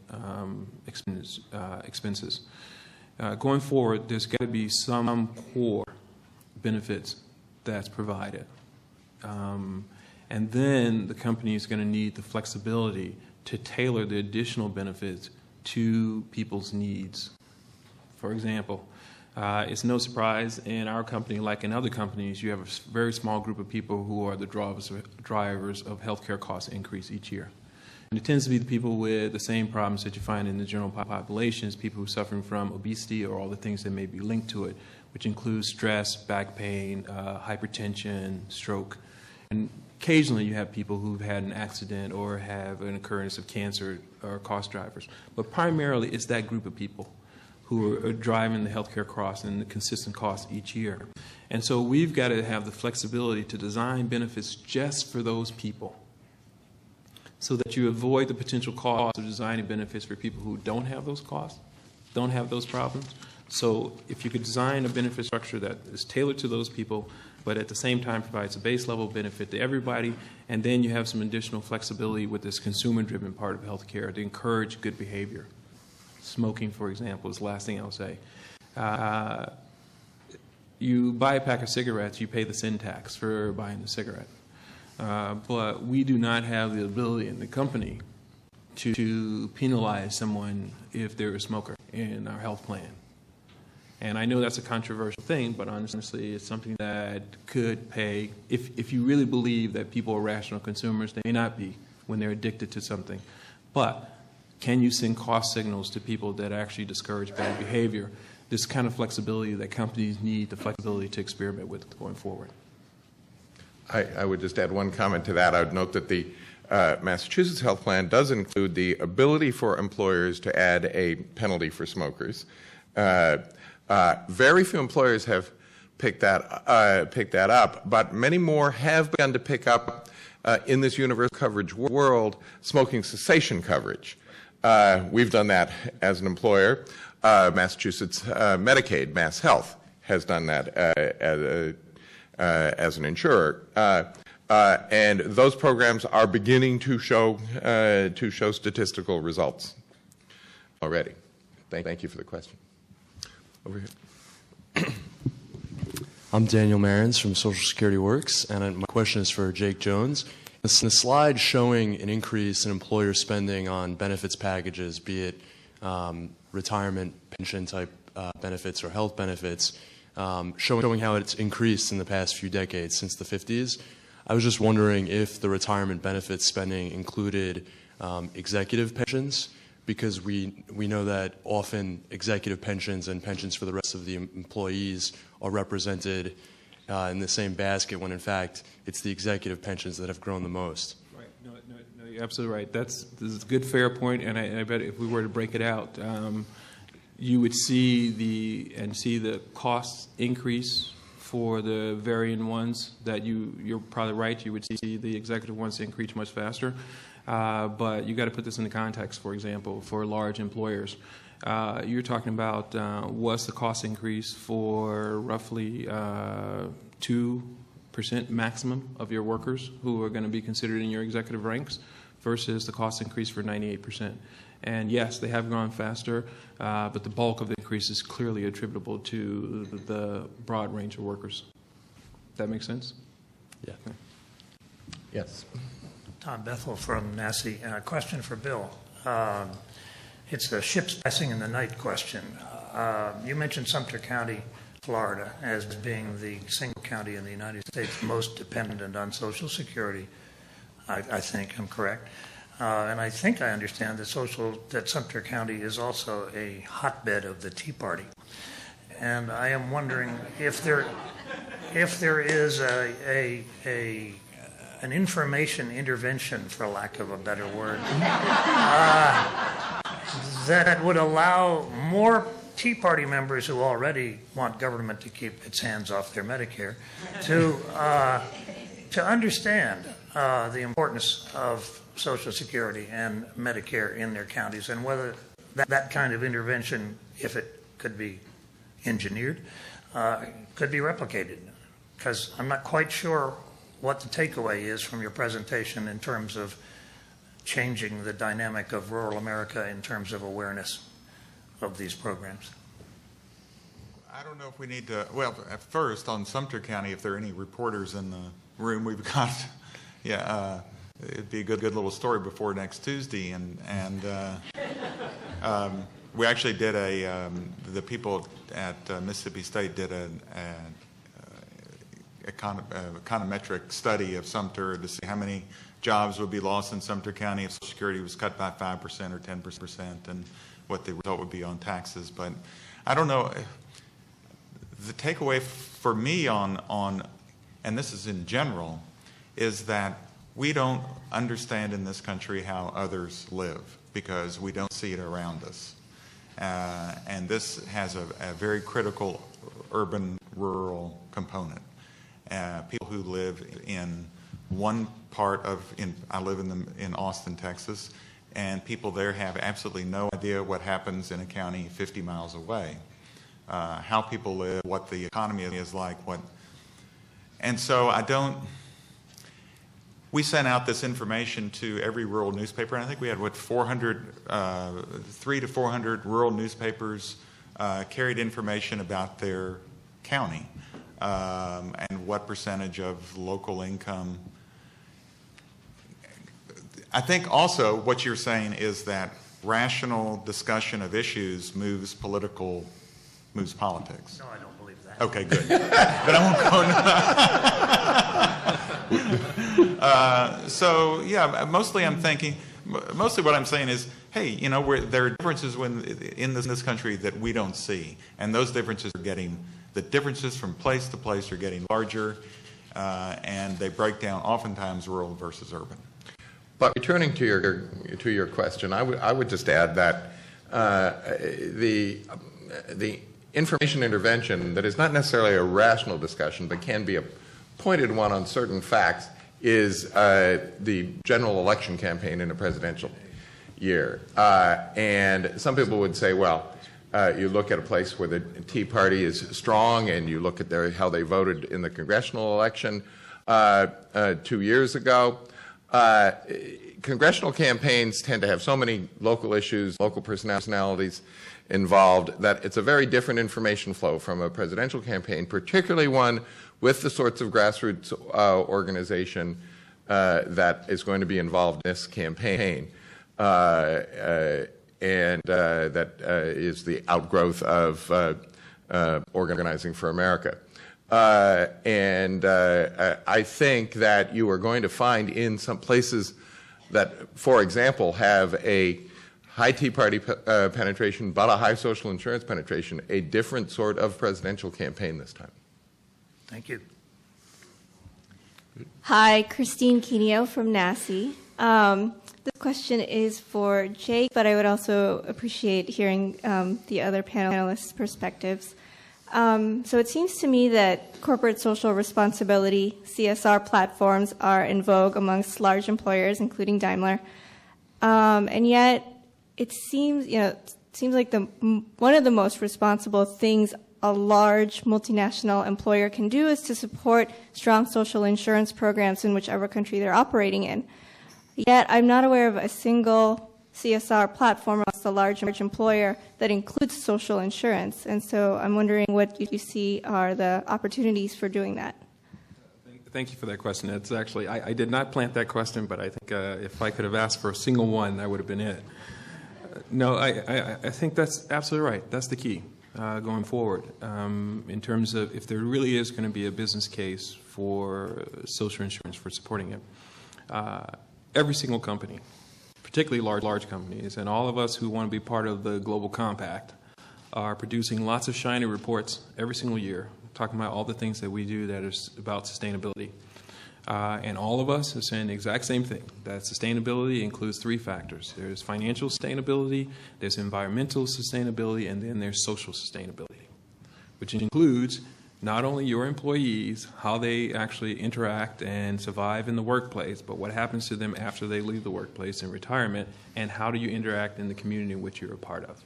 Speaker 4: expenses. Going forward, there's got to be some core benefits that's provided. And then the company is going to need the flexibility to tailor the additional benefits to people's needs. For example, it's no surprise in our company, like in other companies, you have a very small group of people who are the drivers of healthcare cost increase each year. And it tends to be the people with the same problems that you find in the general population, people who are suffering from obesity or all the things that may be linked to it, which includes stress, back pain, hypertension, stroke. And occasionally you have people who've had an accident or have an occurrence of cancer or cost drivers. But primarily it's that group of people who are driving the healthcare costs and the consistent costs each year. And so we've got to have the flexibility to design benefits just for those people so that you avoid the potential costs of designing benefits for people who don't have those costs, don't have those problems. So if you could design a benefit structure that is tailored to those people, but at the same time provides a base level benefit to everybody, and then you have some additional flexibility with this consumer-driven part of healthcare to encourage good behavior. Smoking, for example, is the last thing I'll say. You buy a pack of cigarettes, you pay the sin tax for buying the cigarette. But we do not have the ability in the company to penalize someone if they're a smoker in our health plan. And I know that's a controversial thing, but honestly, it's something that could pay. If you really believe that people are rational consumers, they may not be when they're addicted to something. But can you send cost signals to people that actually discourage bad behavior? This kind of flexibility that companies need, the flexibility to experiment with going forward.
Speaker 1: I would just add one comment to that. I would note that the Massachusetts health plan does include the ability for employers to add a penalty for smokers. Very few employers have pick that up, but many more have begun to pick up in this universal coverage world smoking cessation coverage. We've done that as an employer. Massachusetts Medicaid, Mass Health, has done that as an insurer. And those programs are beginning to show statistical results already. Thank you for the question. Over here.
Speaker 7: I'm Daniel Marins from Social Security Works, and my question is for Jake Jones. In the slide showing an increase in employer spending on benefits packages, be it retirement pension type benefits or health benefits, showing how it's increased in the past few decades since the 50s. I was just wondering if the retirement benefits spending included executive pensions, because we know that often executive pensions and pensions for the rest of the employees are represented in the same basket, when in fact it's the executive pensions that have grown the most.
Speaker 4: Right. No, you're absolutely right. This is a good, fair point, and I bet if we were to break it out, you would see the costs increase for the varying ones that you're probably right. You would see the executive ones increase much faster. But you got to put this into context. For example, for large employers, you're talking about what's the cost increase for roughly 2% maximum of your workers who are going to be considered in your executive ranks versus the cost increase for 98%. And yes, they have gone faster, but the bulk of the increase is clearly attributable to the broad range of workers. That make sense?
Speaker 7: Yeah.
Speaker 4: Okay.
Speaker 1: Yes.
Speaker 8: Tom Bethel from NASI. Question for Bill. It's the ships passing in the night question. You mentioned Sumter County, Florida, as being the single county in the United States most dependent on Social Security. I think I'm correct. And I think I understand that Sumter County is also a hotbed of the Tea Party. And I am wondering if there is an information intervention, for lack of a better word, that would allow more Tea Party members who already want government to keep its hands off their Medicare to understand the importance of Social Security and Medicare in their counties, and whether that kind of intervention, if it could be engineered, could be replicated. Because I'm not quite sure what the takeaway is from your presentation in terms of changing the dynamic of rural America in terms of awareness of these programs.
Speaker 2: I don't know if we need to, well, at first on Sumter County, if there are any reporters in the room, we've got, it'd be a good little story before next Tuesday. And we actually did the people at Mississippi State did an econometric study of Sumter to see how many jobs would be lost in Sumter County if Social Security was cut by 5% or 10%, and what the result would be on taxes. But I don't know. The takeaway for me on, and this is in general, is that we don't understand in this country how others live because we don't see it around us. And this has a very critical urban-rural component. People who live in one part of, I live in Austin, Texas, and people there have absolutely no idea what happens in a county 50 miles away. How people live, what the economy is like, and so we sent out this information to every rural newspaper, and I think we had, 300 to 400 rural newspapers carried information about their county and what percentage of local income. I think also what you're saying is that rational discussion of issues moves politics.
Speaker 8: No, I don't believe that.
Speaker 2: Okay, good. But I won't go. So yeah, mostly what I'm saying is, hey, there are differences in this country that we don't see, and those differences the differences from place to place are getting larger, and they break down oftentimes rural versus urban.
Speaker 1: But returning to your question, I would just add that the information intervention that is not necessarily a rational discussion, but can be a pointed one on certain facts, is the general election campaign in a presidential year. And some people would say, well, you look at a place where the Tea Party is strong, and you look at how they voted in the congressional election 2 years ago. Congressional campaigns tend to have so many local issues, local personalities involved, that it's a very different information flow from a presidential campaign, particularly one with the sorts of grassroots organization that is going to be involved in this campaign. And that is the outgrowth of Organizing for America. I think that you are going to find in some places that, for example, have a high Tea Party penetration but a high social insurance penetration, a different sort of presidential campaign this time.
Speaker 8: Thank you.
Speaker 9: Hi, Christine Kineo from NASI. This question is for Jake, but I would also appreciate hearing the other panelists' perspectives. So it seems to me that corporate social responsibility, CSR platforms, are in vogue amongst large employers, including Daimler. And yet, it seems like one of the most responsible things a large multinational employer can do is to support strong social insurance programs in whichever country they're operating in. Yet, I'm not aware of a single CSR platform amongst a large employer that includes social insurance. And so I'm wondering what you see are the opportunities for doing that.
Speaker 4: Thank you for that question. It's actually, I did not plant that question, but I think if I could have asked for a single one, that would have been it. No, I think that's absolutely right. That's the key going forward in terms of if there really is going to be a business case for social insurance, for supporting it. Every single company, particularly large companies, and all of us who want to be part of the global compact are producing lots of shiny reports every single year, talking about all the things that we do that is about sustainability. And all of us are saying the exact same thing, that sustainability includes three factors. There's financial sustainability, there's environmental sustainability, and then there's social sustainability, which includes not only your employees, how they actually interact and survive in the workplace, but what happens to them after they leave the workplace in retirement, and how do you interact in the community in which you're a part of.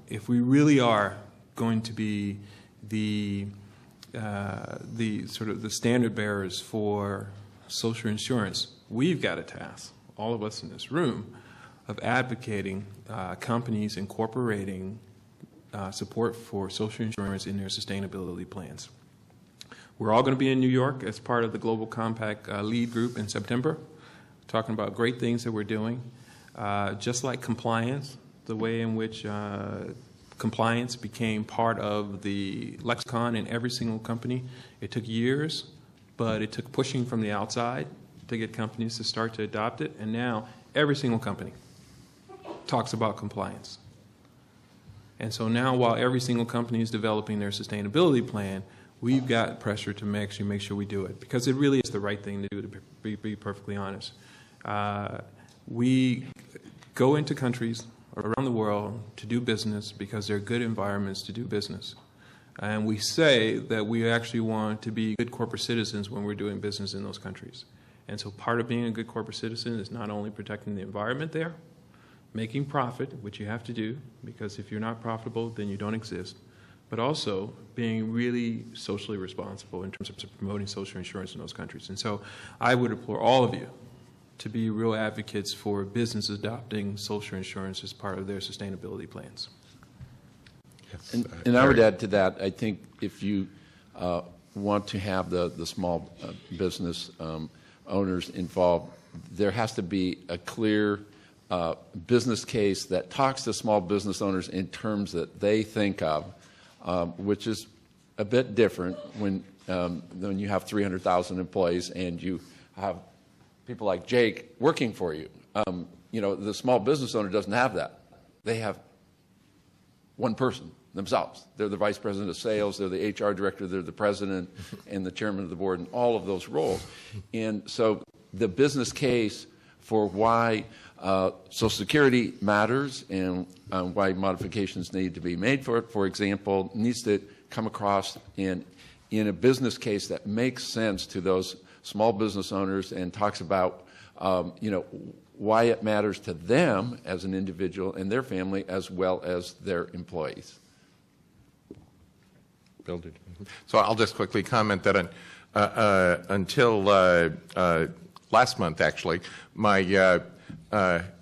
Speaker 4: If we really are going to be the sort of the standard bearers for social insurance, we've got a task, all of us in this room, of advocating companies incorporating support for social insurance in their sustainability plans. We're all going to be in New York as part of the Global Compact lead group in September, talking about great things that we're doing, just like compliance, the way in which compliance became part of the lexicon in every single company. It took years, but it took pushing from the outside to get companies to start to adopt it, and now every single company talks about compliance. And so now, while every single company is developing their sustainability plan, we've got pressure to make sure we do it, because it really is the right thing to do, to be perfectly honest. We go into countries around the world to do business because they're good environments to do business. And we say that we actually want to be good corporate citizens when we're doing business in those countries. And so part of being a good corporate citizen is not only protecting the environment there, making profit, which you have to do, because if you're not profitable, then you don't exist, but also being really socially responsible in terms of promoting social insurance in those countries. And so I would implore all of you to be real advocates for businesses adopting social insurance as part of their sustainability plans.
Speaker 3: And I would add to that, I think if you want to have the small business owners involved, there has to be a clear business case that talks to small business owners in terms that they think of, which is a bit different when you have 300,000 employees and you have people like Jake working for you. The small business owner doesn't have that. They have one person themselves. They're the vice president of sales, they're the HR director, they're the president and the chairman of the board, and all of those roles. And so the business case for why Social Security matters and why modifications need to be made for it, for example, needs to come across in a business case that makes sense to those small business owners and talks about, why it matters to them as an individual and their family as well as their employees.
Speaker 1: Bill did. So I'll just quickly comment that until last month, actually, my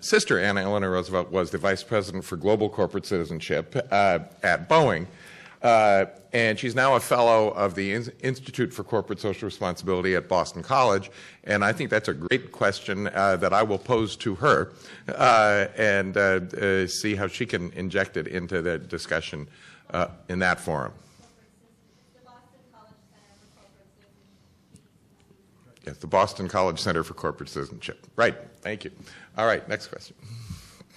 Speaker 1: sister, Anna Eleanor Roosevelt, was the vice president for global corporate citizenship at Boeing. And she's now a fellow of the Institute for Corporate Social Responsibility at Boston College. And I think that's a great question that I will pose to her and see how she can inject it into the discussion in that forum. Yes, the Boston College Center for Corporate Citizenship. Right. Thank you. All right. Next question.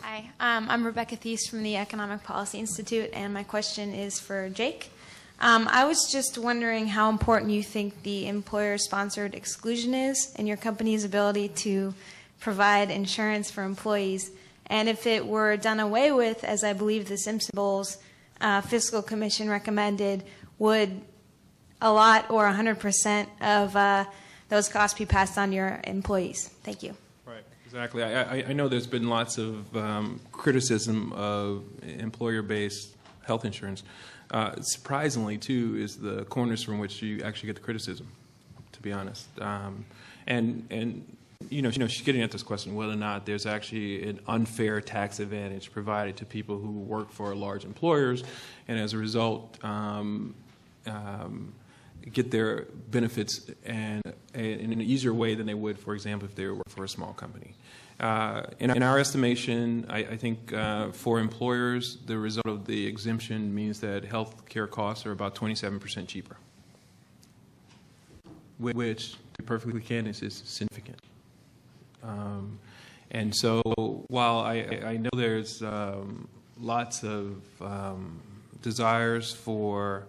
Speaker 10: Hi. I'm Rebecca Thies from the Economic Policy Institute, and my question is for Jake. I was just wondering how important you think the employer-sponsored exclusion is in your company's ability to provide insurance for employees, and if it were done away with, as I believe the Simpson Bowles Fiscal Commission recommended, would a lot or 100% of those costs be passed on to your employees? Thank you.
Speaker 4: Right, exactly. I know there's been lots of criticism of employer-based health insurance. Surprisingly, too, is the corners from which you actually get the criticism, to be honest. And she's getting at this question whether or not there's actually an unfair tax advantage provided to people who work for large employers, and as a result, get their benefits in an easier way than they would, for example, if they work for a small company. In our estimation, I think for employers, the result of the exemption means that health care costs are about 27% cheaper, which, to be perfectly candid, is significant. And so while I know there's lots of desires for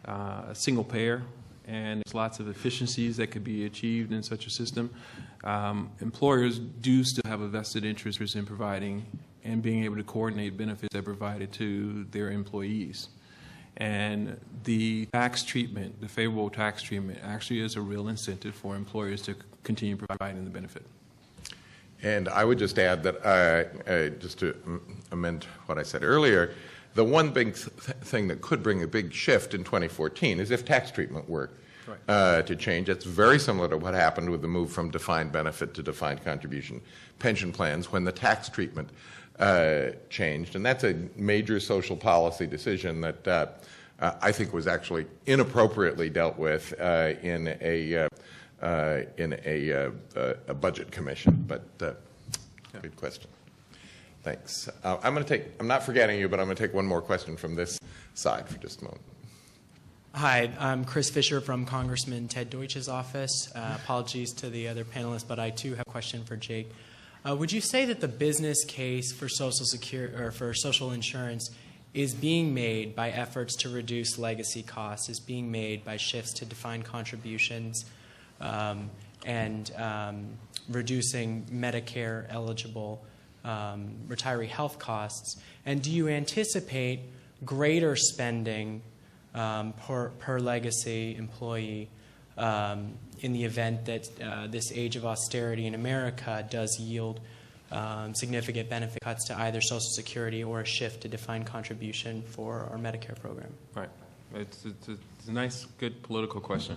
Speaker 4: a single payer, and there's lots of efficiencies that could be achieved in such a system, employers do still have a vested interest in providing and being able to coordinate benefits that are provided to their employees. And the tax treatment, the favorable tax treatment, actually is a real incentive for employers to continue providing the benefit.
Speaker 1: And I would just add that, just to amend what I said earlier, the one big thing that could bring a big shift in 2014 is if tax treatment were to change. It's very similar to what happened with the move from defined benefit to defined contribution pension plans when the tax treatment changed. And that's a major social policy decision that I think was actually inappropriately dealt with in a budget commission. But good question. Thanks. I'm not forgetting you, but I'm going to take one more question from this side for just a moment.
Speaker 11: Hi, I'm Chris Fisher from Congressman Ted Deutsch's office. Apologies to the other panelists, but I too have a question for Jake. Would you say that the business case for Social Security or for social insurance is being made by efforts to reduce legacy costs, is being made by shifts to defined contributions, and reducing Medicare eligible retiree health costs? And do you anticipate greater spending per legacy employee in the event that this age of austerity in America does yield significant benefit cuts to either Social Security or a shift to defined contribution for our Medicare program?
Speaker 4: Right. It's a nice, good political question.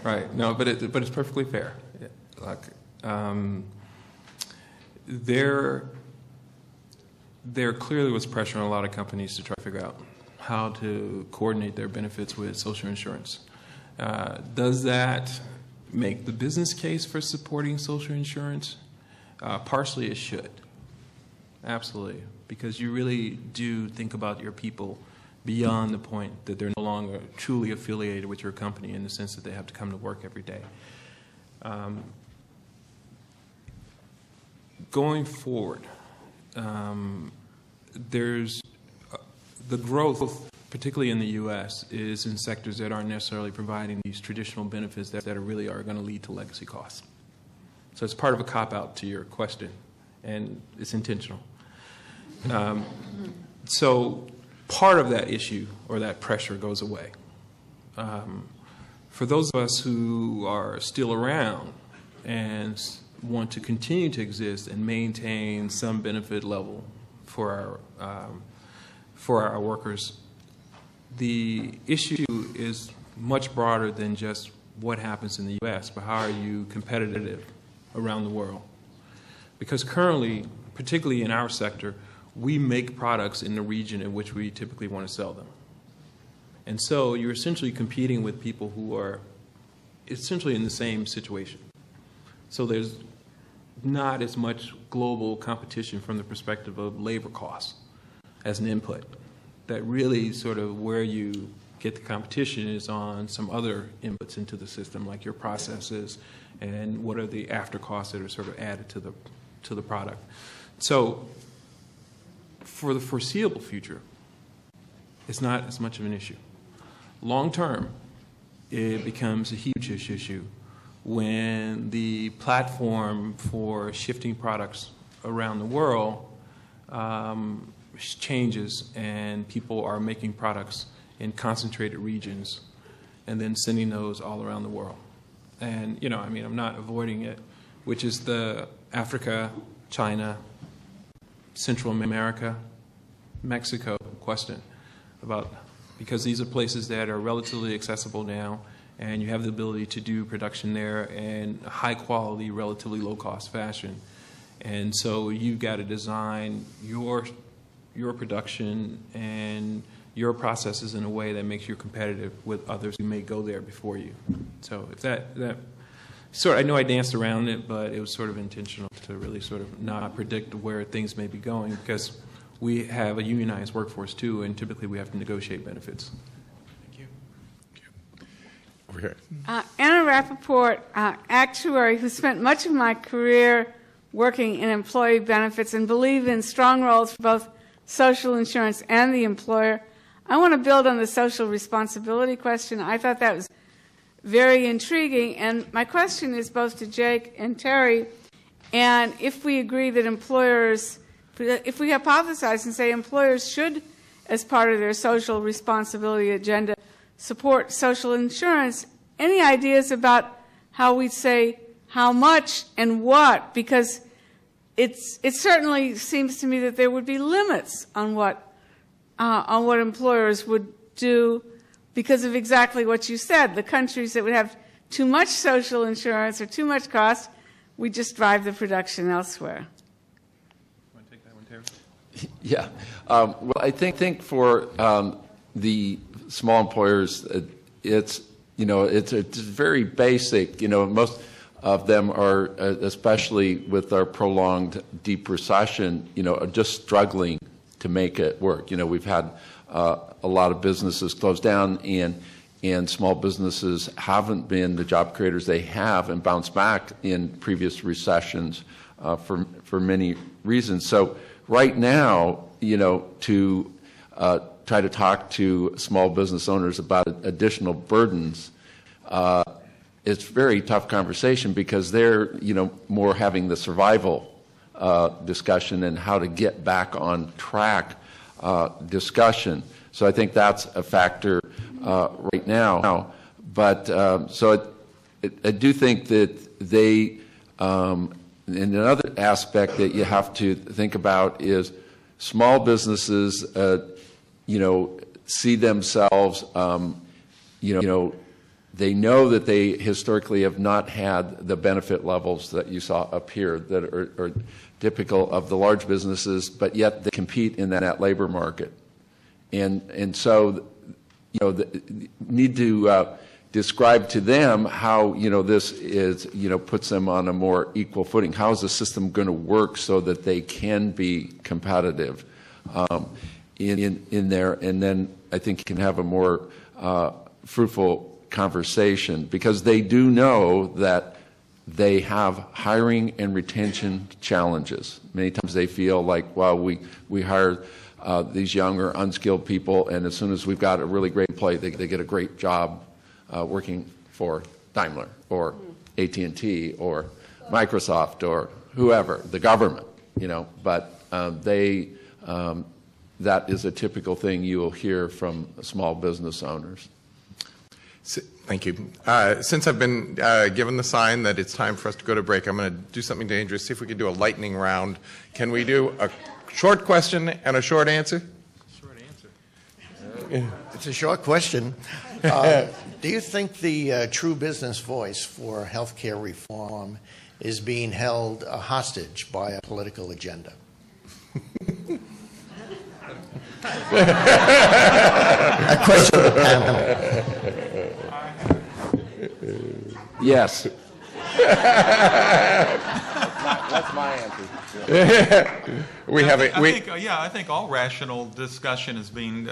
Speaker 4: Right. No, but it's perfectly fair. Like, there clearly was pressure on a lot of companies to try to figure out how to coordinate their benefits with social insurance. Does that make the business case for supporting social insurance? Partially it should. Absolutely. Because you really do think about your people beyond the point that they're no longer truly affiliated with your company in the sense that they have to come to work every day. Going forward, there's the growth, particularly in the U.S., is in sectors that aren't necessarily providing these traditional benefits that really are going to lead to legacy costs. So it's part of a cop-out to your question, and it's intentional. So part of that issue or that pressure goes away. For those of us who are still around and want to continue to exist and maintain some benefit level for our workers, the issue is much broader than just what happens in the U.S., but how are you competitive around the world? Because currently, particularly in our sector, we make products in the region in which we typically want to sell them. And so you're essentially competing with people who are essentially in the same situation. So there's not as much global competition from the perspective of labor costs as an input. That really sort of where you get the competition is on some other inputs into the system, like your processes and what are the after costs that are sort of added to the product. So for the foreseeable future, it's not as much of an issue. Long term, it becomes a huge issue when the platform for shifting products around the world changes and people are making products in concentrated regions and then sending those all around the world. And, I'm not avoiding it, which is the Africa, China, Central America, Mexico question because these are places that are relatively accessible now, and you have the ability to do production there in a high quality, relatively low cost fashion. And so you've got to design your production and your processes in a way that makes you competitive with others who may go there before you. So if that I know I danced around it, but it was sort of intentional to really sort of not predict where things may be going, because we have a unionized workforce too, and typically we have to negotiate benefits. Thank you.
Speaker 1: Over here.
Speaker 12: Anna Rappaport, actuary who spent much of my career working in employee benefits and believe in strong roles for both social insurance and the employer. I want to build on the social responsibility question. I thought that was very intriguing, and my question is both to Jake and Terry, and if we agree that if we hypothesize and say employers should, as part of their social responsibility agenda, support social insurance, any ideas about how we'd say how much and what? Because it certainly seems to me that there would be limits on what employers would do because of exactly what you said. The countries that would have too much social insurance or too much cost, we just drive the production elsewhere.
Speaker 4: Want to take that one, Terry?
Speaker 3: Yeah. Well, I think for the small employers, it's very basic. Most of them are, especially with our prolonged deep recession, just struggling to make it work. We've had a lot of businesses close down, and small businesses haven't been the job creators they have and bounced back in previous recessions for many reasons. So right now, to try to talk to small business owners about additional burdens, it's a very tough conversation because they're, more having the survival discussion and how to get back on track discussion. So I think that's a factor right now. But so I do think that they, and another aspect that you have to think about is small businesses, see themselves, they know that they historically have not had the benefit levels that you saw up here that are typical of the large businesses, but yet they compete in that labor market. And so, need to describe to them how, this is, puts them on a more equal footing. How is the system going to work so that they can be competitive in there? And then I think you can have a more fruitful conversation, because they do know that they have hiring and retention challenges. Many times they feel like, well, we hire these younger, unskilled people, and as soon as we've got a really great employee, they get a great job working for Daimler or AT&T or Microsoft or whoever, the government, but that is a typical thing you will hear from small business owners.
Speaker 1: Thank you. Since I've been given the sign that it's time for us to go to break, I'm going to do something dangerous, see if we can do a lightning round. Can we do a short question and a short answer?
Speaker 13: Short answer. It's a short question. Do you think the true business voice for healthcare reform is being held hostage by a political agenda? A question to the panel.
Speaker 3: Yes. That's my answer.
Speaker 2: I think all rational discussion is being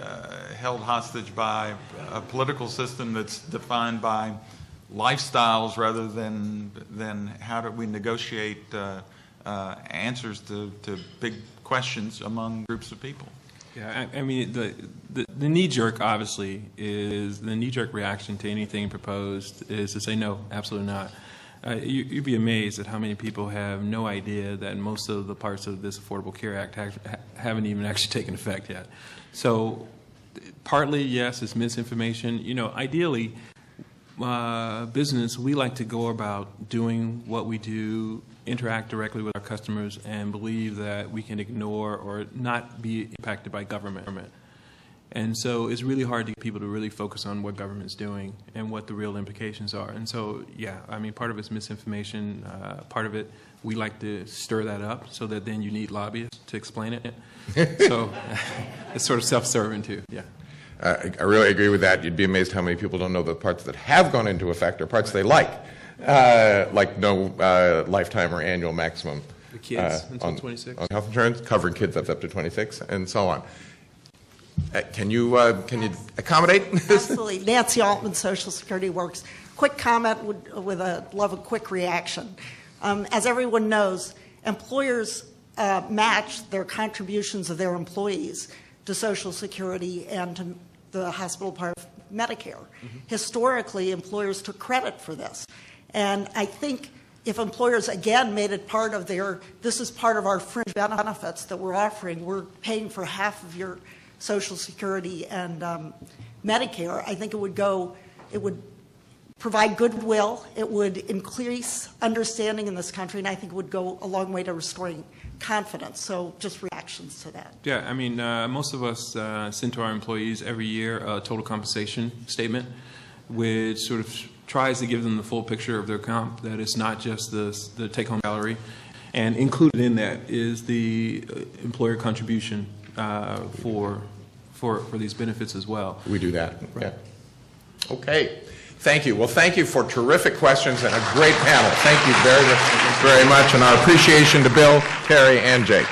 Speaker 2: held hostage by a political system that's defined by lifestyles rather than how do we negotiate answers to big questions among groups of people.
Speaker 4: Yeah, I mean, the knee-jerk, obviously, is the knee-jerk reaction to anything proposed is to say no, absolutely not. You'd be amazed at how many people have no idea that most of the parts of this Affordable Care Act haven't even actually taken effect yet. So partly, yes, it's misinformation. Ideally, business, we like to go about doing what we do, interact directly with our customers, and believe that we can ignore or not be impacted by government. And so it's really hard to get people to really focus on what government's doing and what the real implications are. And so, yeah, I mean, part of it's misinformation. Part of it, we like to stir that up so that then you need lobbyists to explain it. So it's sort of self-serving too, yeah.
Speaker 1: I really agree with that. You'd be amazed how many people don't know the parts that have gone into effect are parts they like no lifetime or annual maximum
Speaker 4: the kids until 26
Speaker 1: on health insurance, covering kids up to 26, and so on. Can you accommodate this?
Speaker 14: Absolutely. Nancy Altman, Social Security Works. Quick comment with a love of quick reaction. As everyone knows, employers match their contributions of their employees to Social Security and to the hospital part of Medicare. Mm-hmm. Historically, employers took credit for this. And I think if employers, again, made it part of this is part of our fringe benefits that we're offering, we're paying for half of your Social Security and Medicare, I think it would provide goodwill, it would increase understanding in this country, and I think it would go a long way to restoring confidence. So just reactions to that.
Speaker 4: Yeah, I mean, most of us send to our employees every year a total compensation statement, which sort of tries to give them the full picture of their comp, that it's not just the take-home salary. And included in that is the employer contribution for these benefits as well.
Speaker 1: We do that.
Speaker 4: Right.
Speaker 1: Yeah. Okay. Thank you. Well, thank you for terrific questions and a great panel. Thank you very, very much, and our appreciation to Bill, Terry, and Jake.